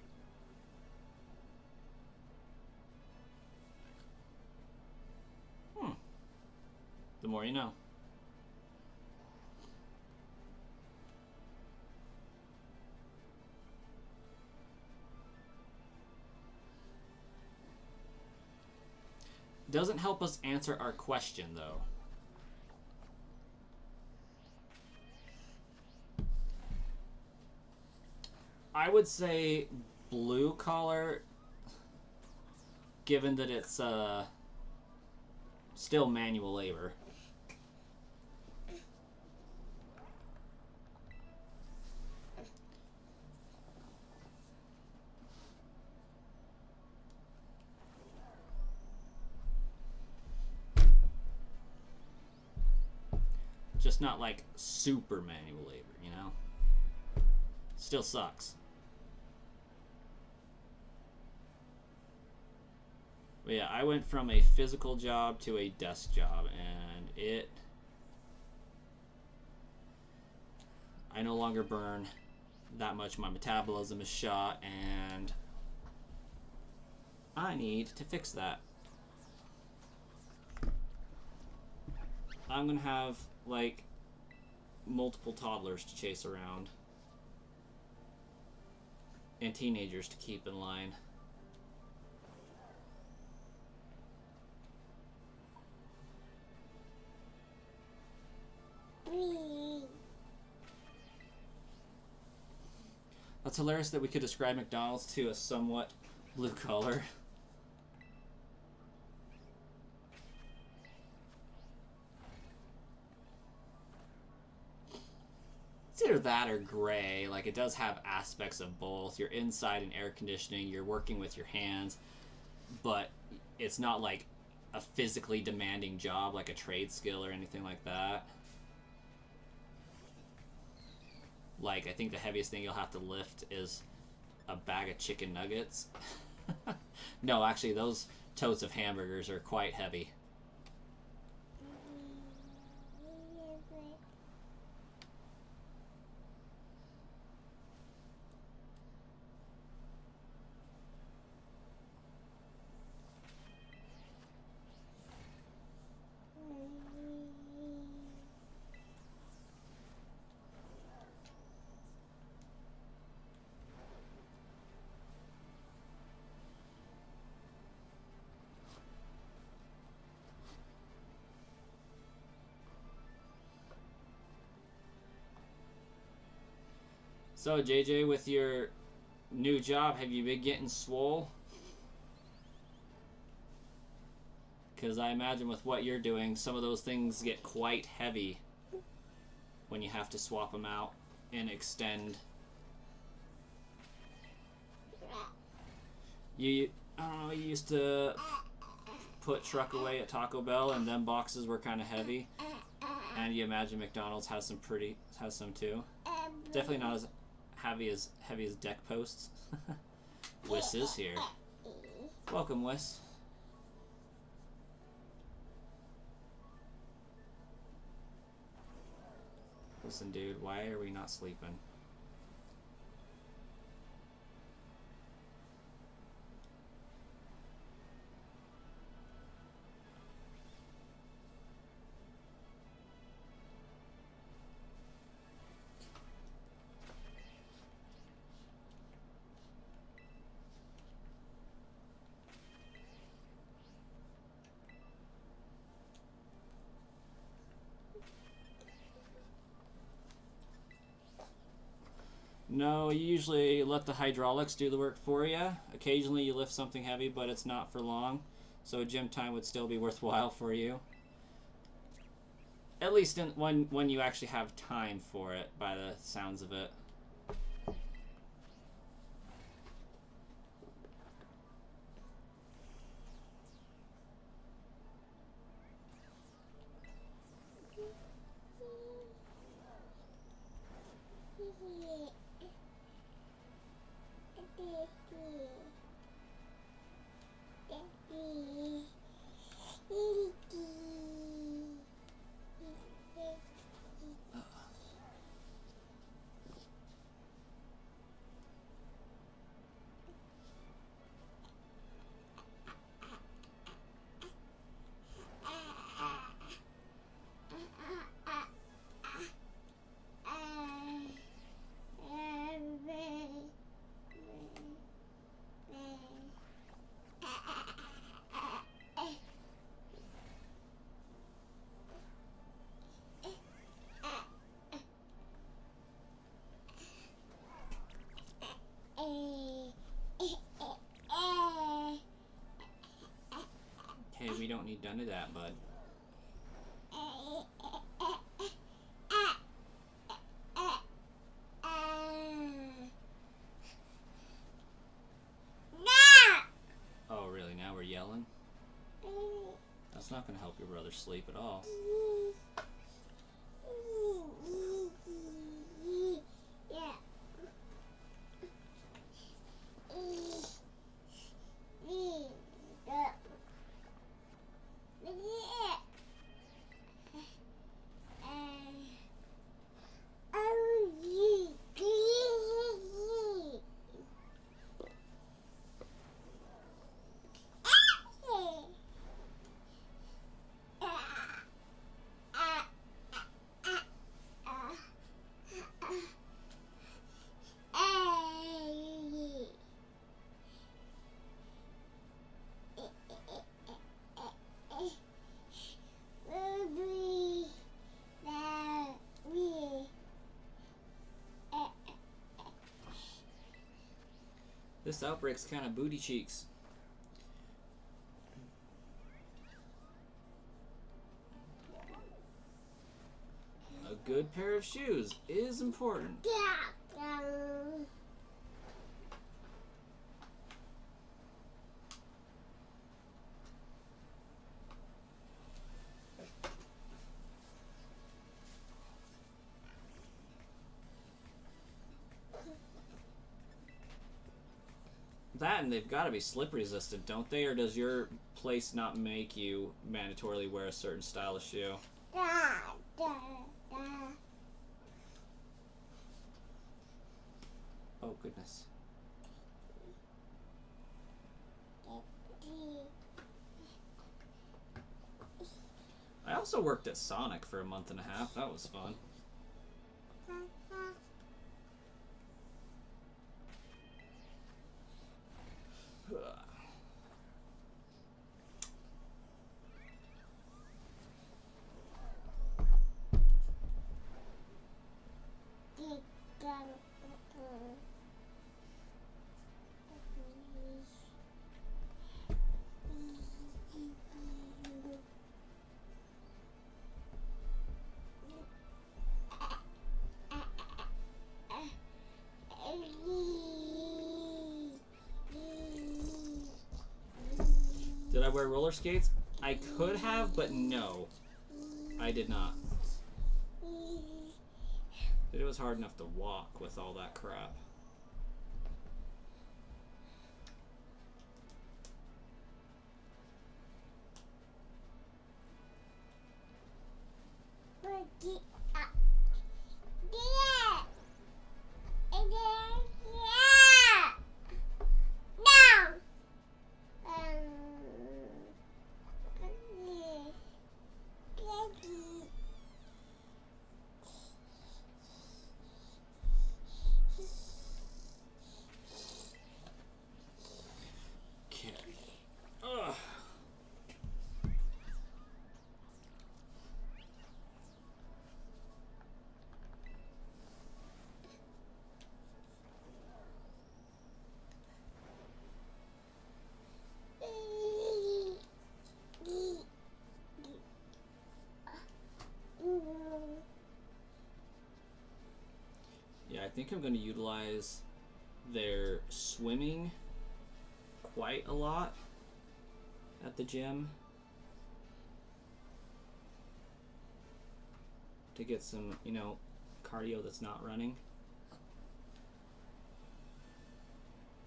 The more you know. Doesn't help us answer our question, though. I would say blue collar, given that it's still manual labor. Just not like super manual labor, you know? Still sucks. But yeah, I went from a physical job to a desk job, and I no longer burn that much. My metabolism is shot, and I need to fix that. I'm gonna have like multiple toddlers to chase around and teenagers to keep in line. That's hilarious that we could describe McDonald's to a somewhat blue collar. It's either that or gray. Like, it does have aspects of both. You're inside in air conditioning, you're working with your hands, but it's not like a physically demanding job like a trade skill or anything like that. Like, I think the heaviest thing you'll have to lift is a bag of chicken nuggets. No, actually, those totes of hamburgers are quite heavy. So, JJ, with your new job, have you been getting swole? Because I imagine with what you're doing, some of those things get quite heavy when you have to swap them out and extend. I don't know, you used to put truck away at Taco Bell, and them boxes were kind of heavy. And you imagine McDonald's has some too. Definitely not as heavy as deck posts. Wiss is here. Welcome, Wiss. Listen, dude, why are we not sleeping? No, you usually let the hydraulics do the work for you. Occasionally you lift something heavy, but it's not for long. So gym time would still be worthwhile for you. At least when you actually have time for it, by the sounds of it. Okay, we don't need none of that, bud. Oh, really? Now we're yelling? That's not going to help your brother sleep at all. This outbreak's kind of booty cheeks. A good pair of shoes is important. That and they've got to be slip resistant, don't they? Or does your place not make you mandatorily wear a certain style of shoe? Oh, goodness. I also worked at Sonic for a month and a half. That was fun. Did I wear roller skates? I could have, but no. I did not. It was hard enough to walk with all that crap. Yeah, I think I'm going to utilize their swimming quite a lot at the gym to get some, you know, cardio that's not running.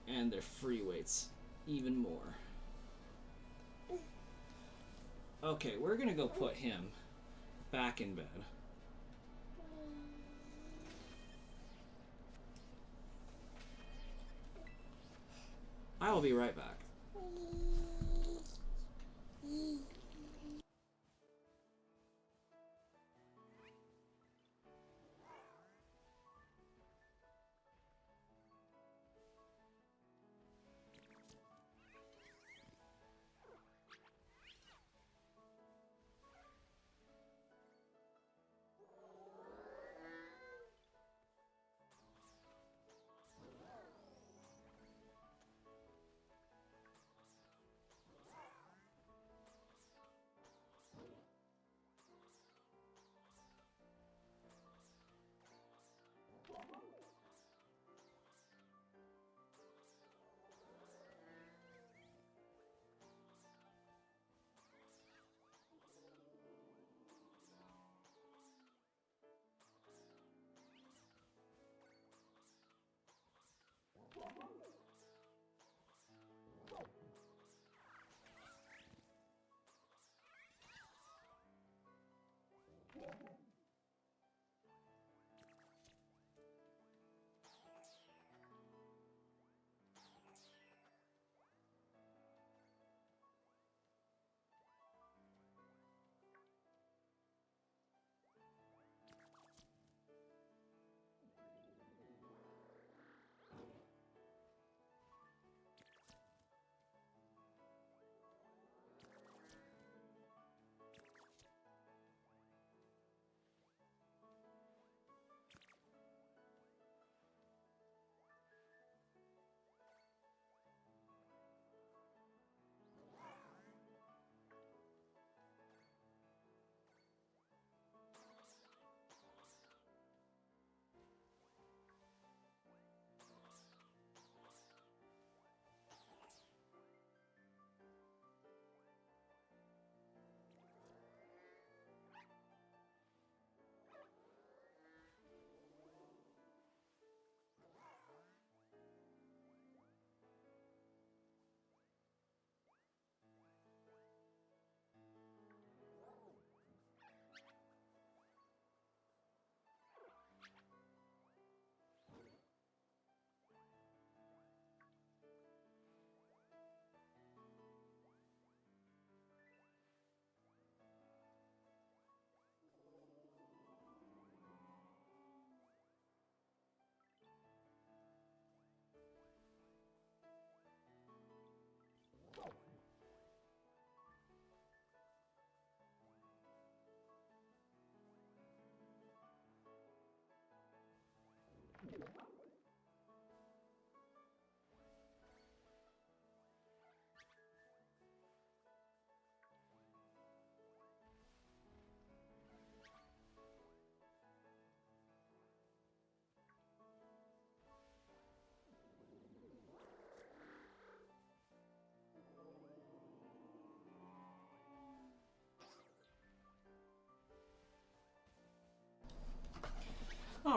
And their free weights even more. Okay, we're going to go put him back in bed. I will be right back.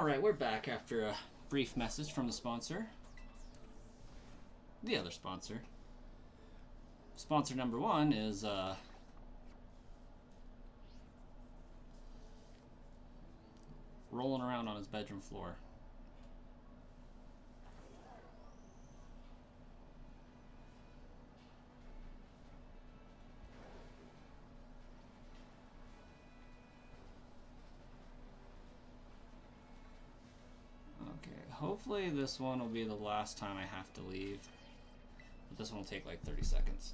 Alright, we're back after a brief message from the sponsor. The other sponsor. Sponsor number one is rolling around on his bedroom floor. Hopefully this one will be the last time I have to leave. But this one will take like 30 seconds.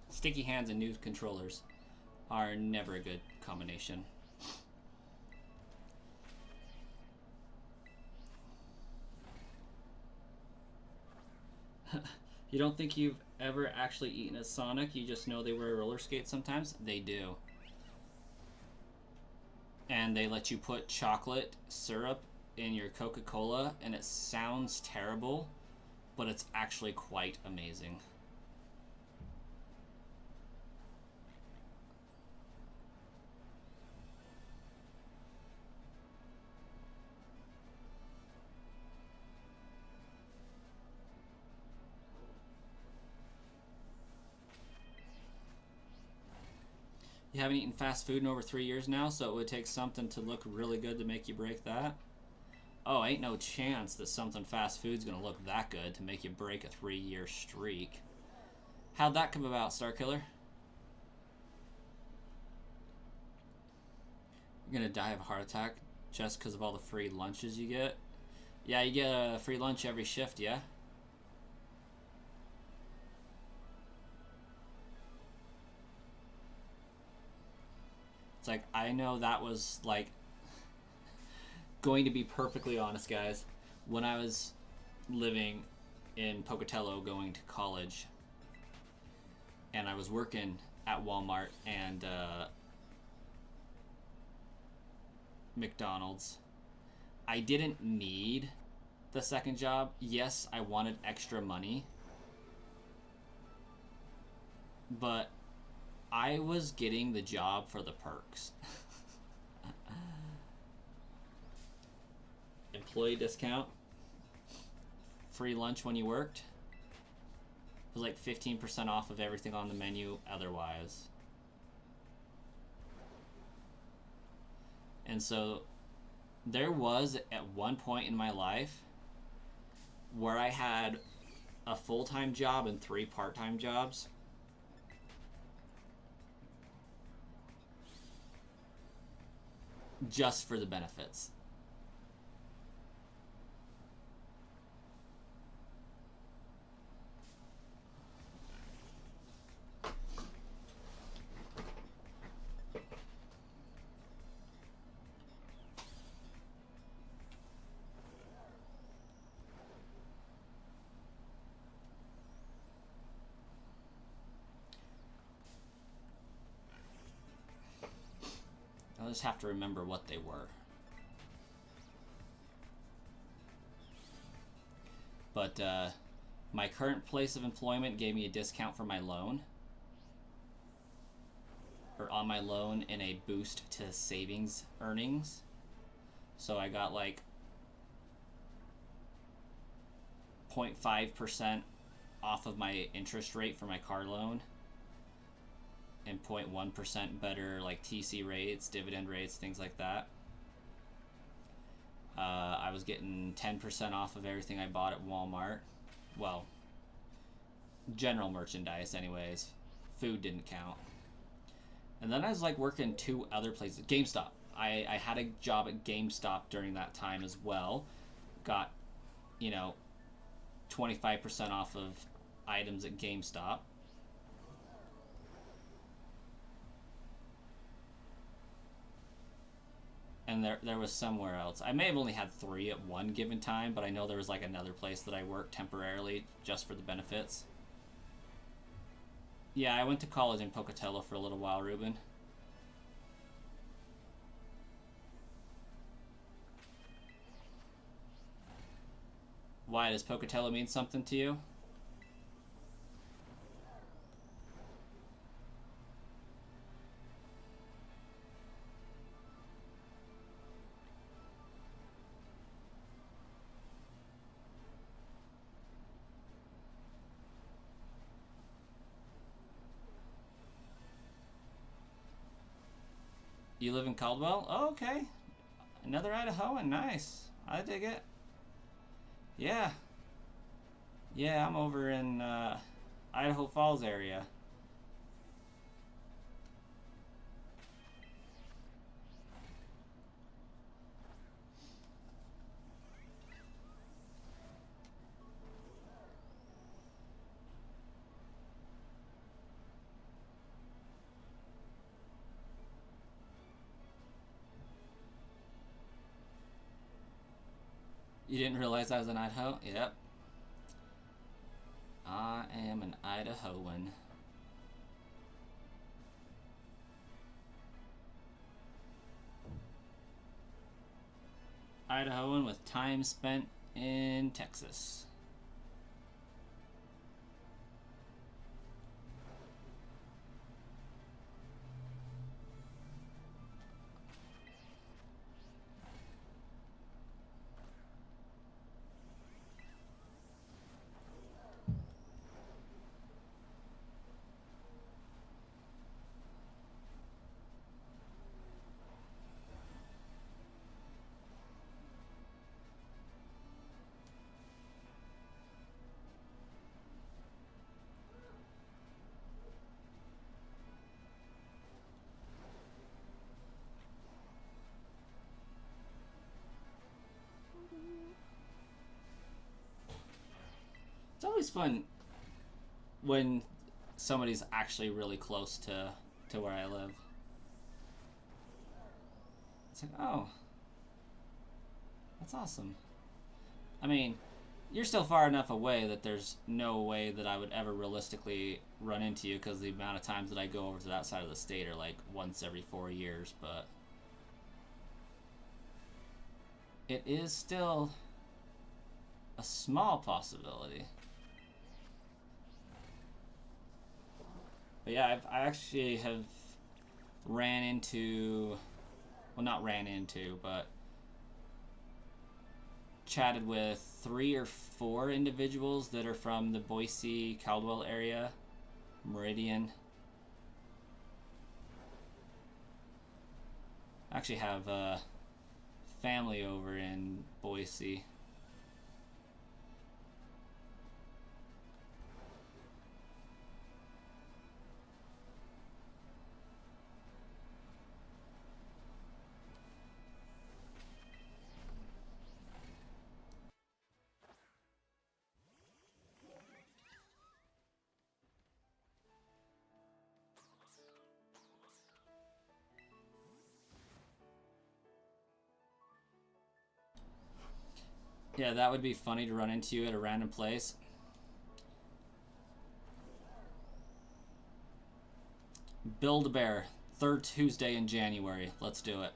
Sticky hands and new controllers are never a good combination. You don't think you've ever actually eaten at Sonic? You just know they wear roller skates sometimes? They do. And they let you put chocolate syrup in your Coca-Cola, and it sounds terrible, but it's actually quite amazing. You haven't eaten fast food in over 3 years now, so it would take something to look really good to make you break that? Oh, ain't no chance that something fast food's gonna look that good to make you break a 3-year streak. How'd that come about, Starkiller? You're gonna die of a heart attack just because of all the free lunches you get? Yeah, you get a free lunch every shift, yeah? Like, I know that was, like, going to be perfectly honest, guys, when I was living in Pocatello going to college, and I was working at Walmart and McDonald's, I didn't need the second job. Yes, I wanted extra money, but I was getting the job for the perks. Employee discount, free lunch when you worked. It was like 15% off of everything on the menu otherwise. And so there was at one point in my life where I had a full-time job and 3 part-time jobs. Just for the benefits. I'll just have to remember what they were. But my current place of employment gave me a discount for my loan. Or on my loan and a boost to savings earnings. So I got like 0.5% off of my interest rate for my car loan. And 0.1% better like TC rates, dividend rates, things like that. I was getting 10% off of everything I bought at Walmart. Well, general merchandise anyways. Food didn't count. And then I was like working 2 other places. GameStop. I had a job at GameStop during that time as well. Got, 25% off of items at GameStop. And there was somewhere else. I may have only had 3 at one given time, but I know there was like another place that I worked temporarily just for the benefits. Yeah, I went to college in Pocatello for a little while, Ruben. Why, does Pocatello mean something to you? You live in Caldwell? Oh, okay. Another Idahoan. Nice. I dig it. Yeah. Yeah, I'm over in Idaho Falls area. You didn't realize I was in Idaho? Yep. I am an Idahoan. Idahoan with time spent in Texas. It's always fun when somebody's actually really close to where I live. It's like, oh, that's awesome. I mean, you're still far enough away that there's no way that I would ever realistically run into you because the amount of times that I go over to that side of the state are like once every 4 years, but it is still a small possibility. But yeah, I actually have ran into, well, not ran into, but chatted with 3 or 4 individuals that are from the Boise, Caldwell area, Meridian. I actually have family over in Boise. Yeah, that would be funny to run into you at a random place. Build-A-Bear, 3rd Tuesday in January. Let's do it.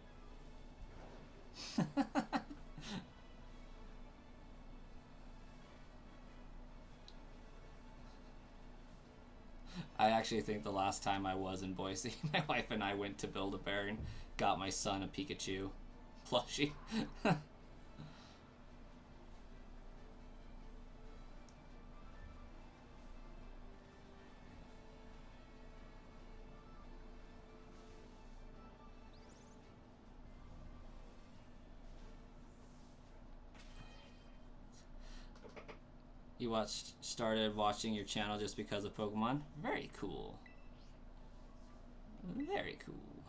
I actually think the last time I was in Boise, my wife and I went to Build-A-Bear and got my son a Pikachu plushie. You started watching your channel just because of Pokemon? Very cool. Very cool.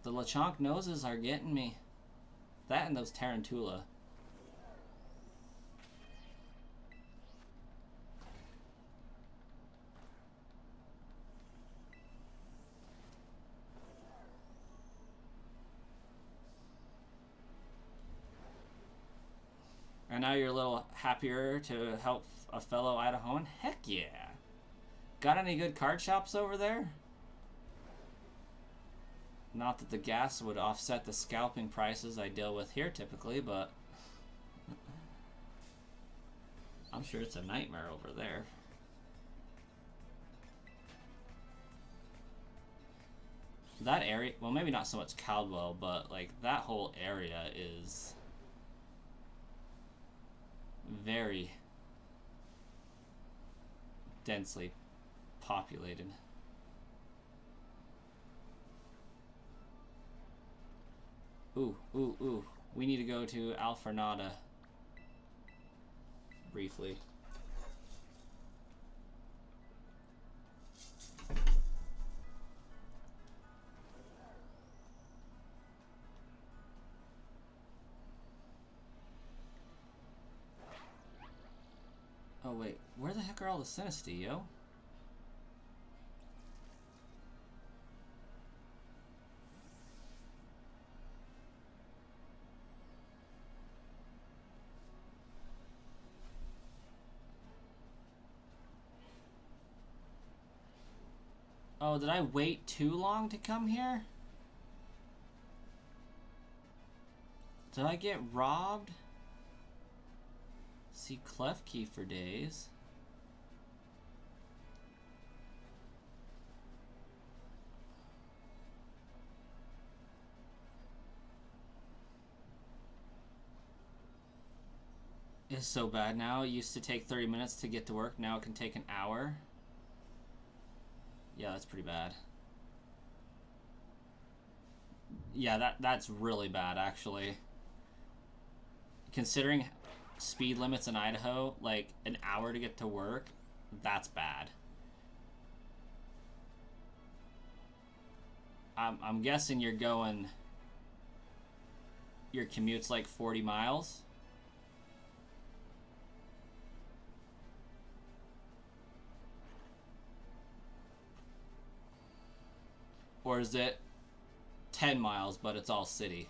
The Lechonk noses are getting me. That and those Tarantula. And now you're a little happier to help a fellow Idahoan? Heck yeah. Got any good card shops over there? Not that the gas would offset the scalping prices I deal with here typically, but I'm sure it's a nightmare over there. That area, well, maybe not so much Caldwell, but like that whole area is very densely populated. Ooh, ooh, ooh. We need to go to Alfornada briefly. Oh wait, where the heck are all the Sinisty, yo? Oh, did I wait too long to come here? Did I get robbed? See Klefki for days. It's so bad now. It used to take 30 minutes to get to work. Now it can take an hour. Yeah, that's pretty bad. Yeah, that's really bad, actually. Considering speed limits in Idaho, like an hour to get to work, that's bad. I'm guessing you're going... Your commute's like 40 miles? Or is it 10 miles, but it's all city?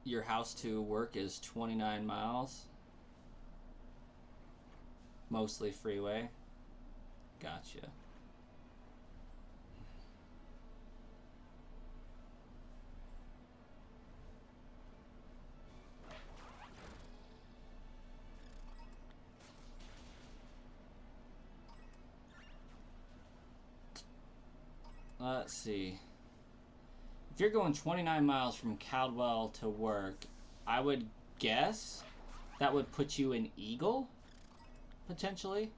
Your house to work is 29 miles. Mostly freeway. Gotcha. Let's see. If you're going 29 miles from Caldwell to work, I would guess that would put you in Eagle, potentially.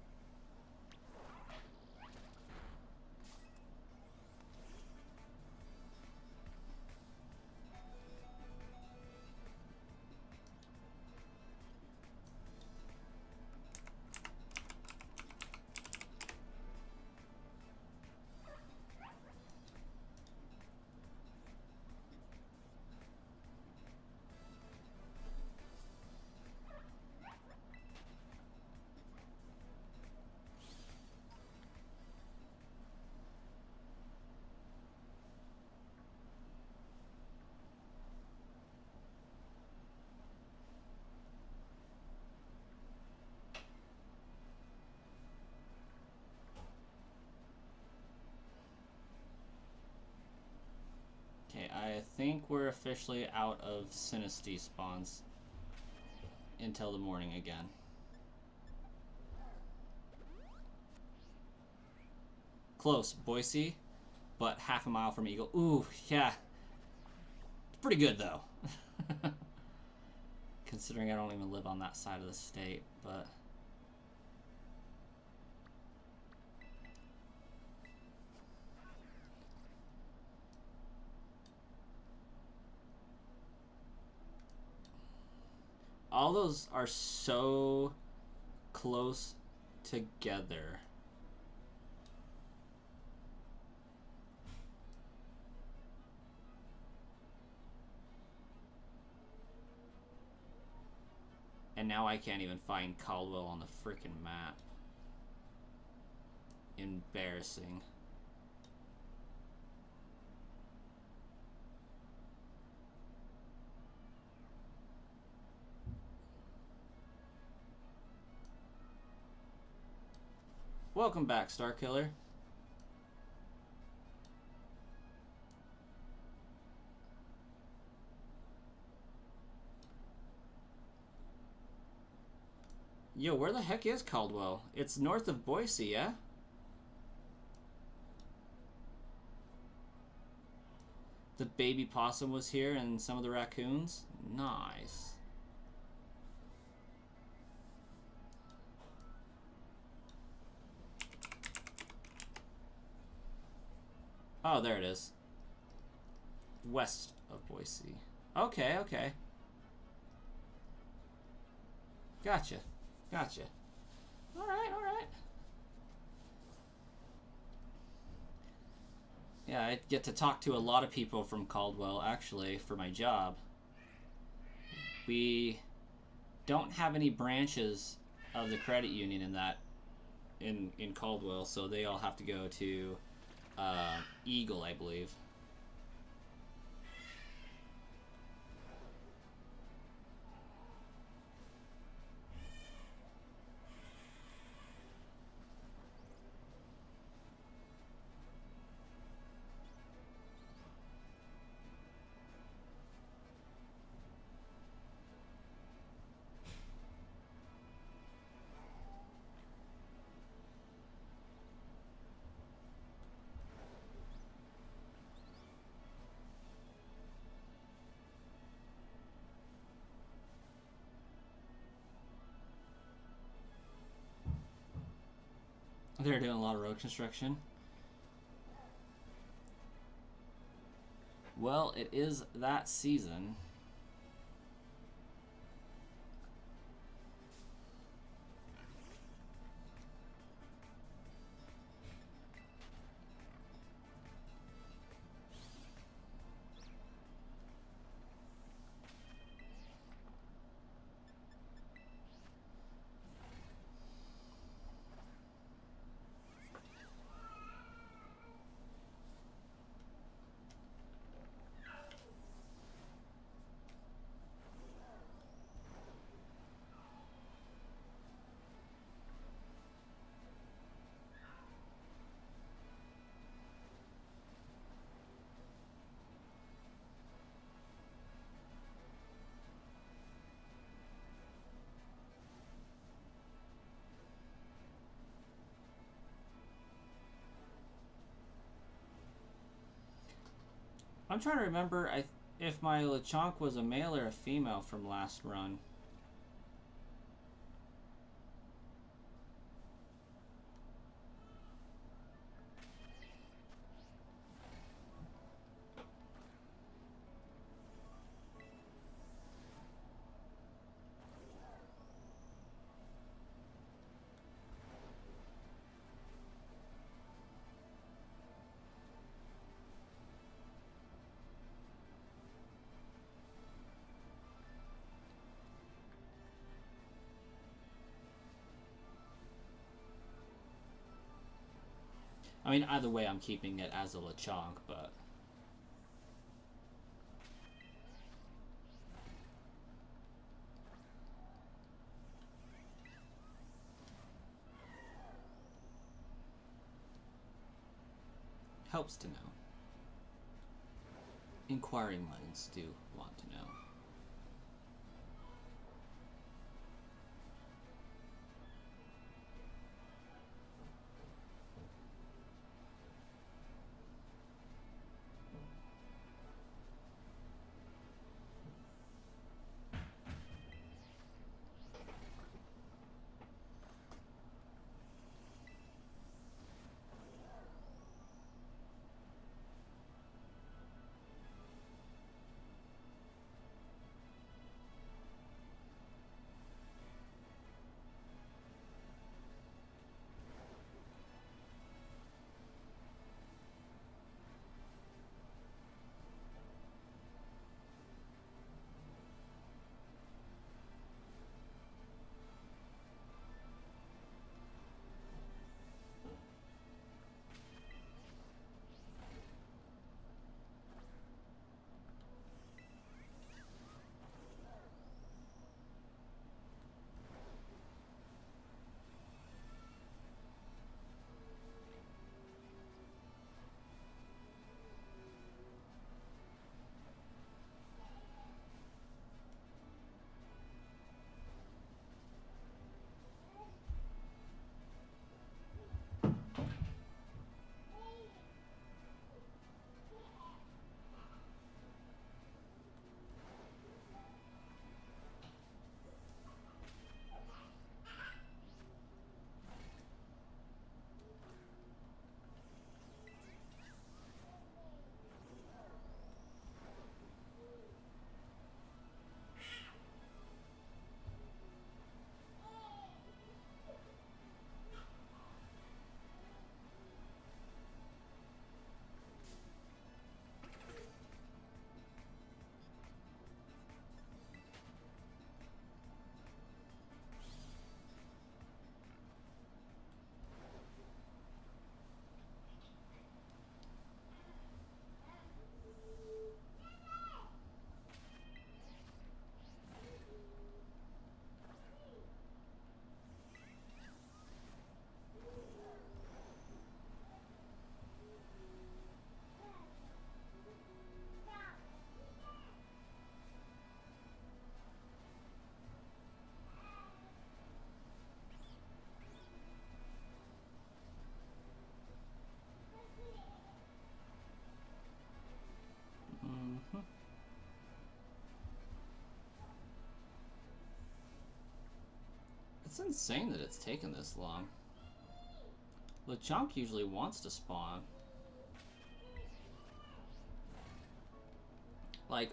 Okay, I think we're officially out of Sinisty spawns until the morning again. Close, Boise, but half a mile from Eagle. Ooh, yeah. It's pretty good, though. Considering I don't even live on that side of the state, but... all those are so close together. And now I can't even find Caldwell on the frickin' map. Embarrassing. Welcome back, Starkiller. Yo, where the heck is Caldwell? It's north of Boise, yeah? The baby possum was here and some of the raccoons? Nice. Oh, there it is. West of Boise. Okay, okay. Gotcha. Gotcha. Alright, alright. Yeah, I get to talk to a lot of people from Caldwell, actually, for my job. We don't have any branches of the credit union in Caldwell, so they all have to go to Eagle, I believe. They're doing a lot of road construction. Well, it is that season. I'm trying to remember if my Lechonk was a male or a female from last run. I mean, either way, I'm keeping it as a Lechonk, but... helps to know. Inquiring minds do want to know. It's insane that it's taken this long. Lechonk usually wants to spawn. Like,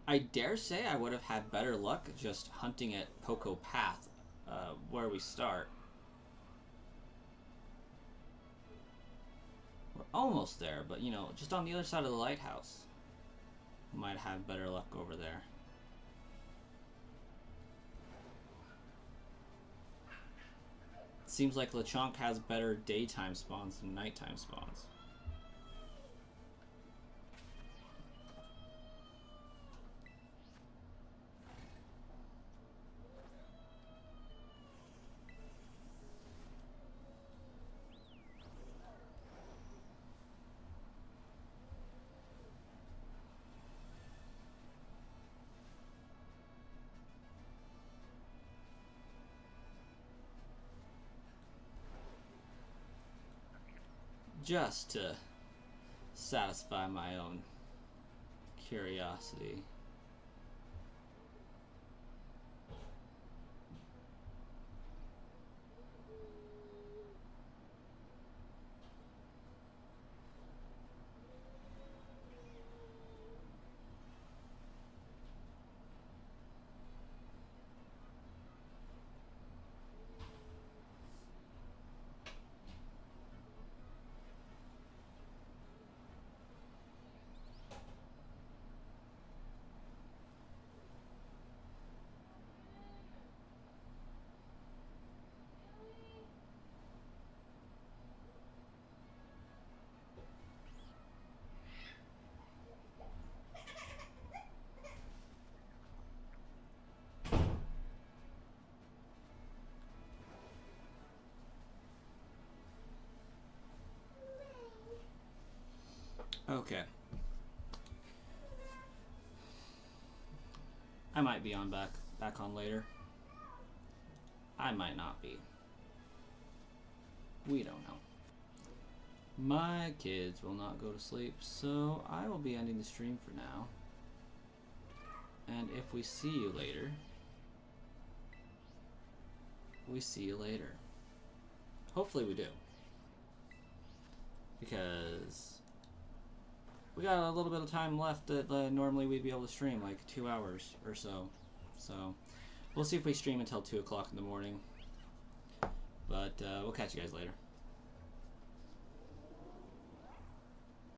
I dare say I would have had better luck just hunting at Poco Path, where we start. We're almost there, but you know, just on the other side of the lighthouse. Might have better luck over there. Seems like Lechonk has better daytime spawns than nighttime spawns. Just to satisfy my own curiosity. Okay. I might be on back on later. I might not be. We don't know. My kids will not go to sleep, so I will be ending the stream for now. And if we see you later, we see you later. Hopefully we do. Because we got a little bit of time left that normally we'd be able to stream, like 2 hours or so. So we'll see if we stream until 2 o'clock in the morning. But we'll catch you guys later.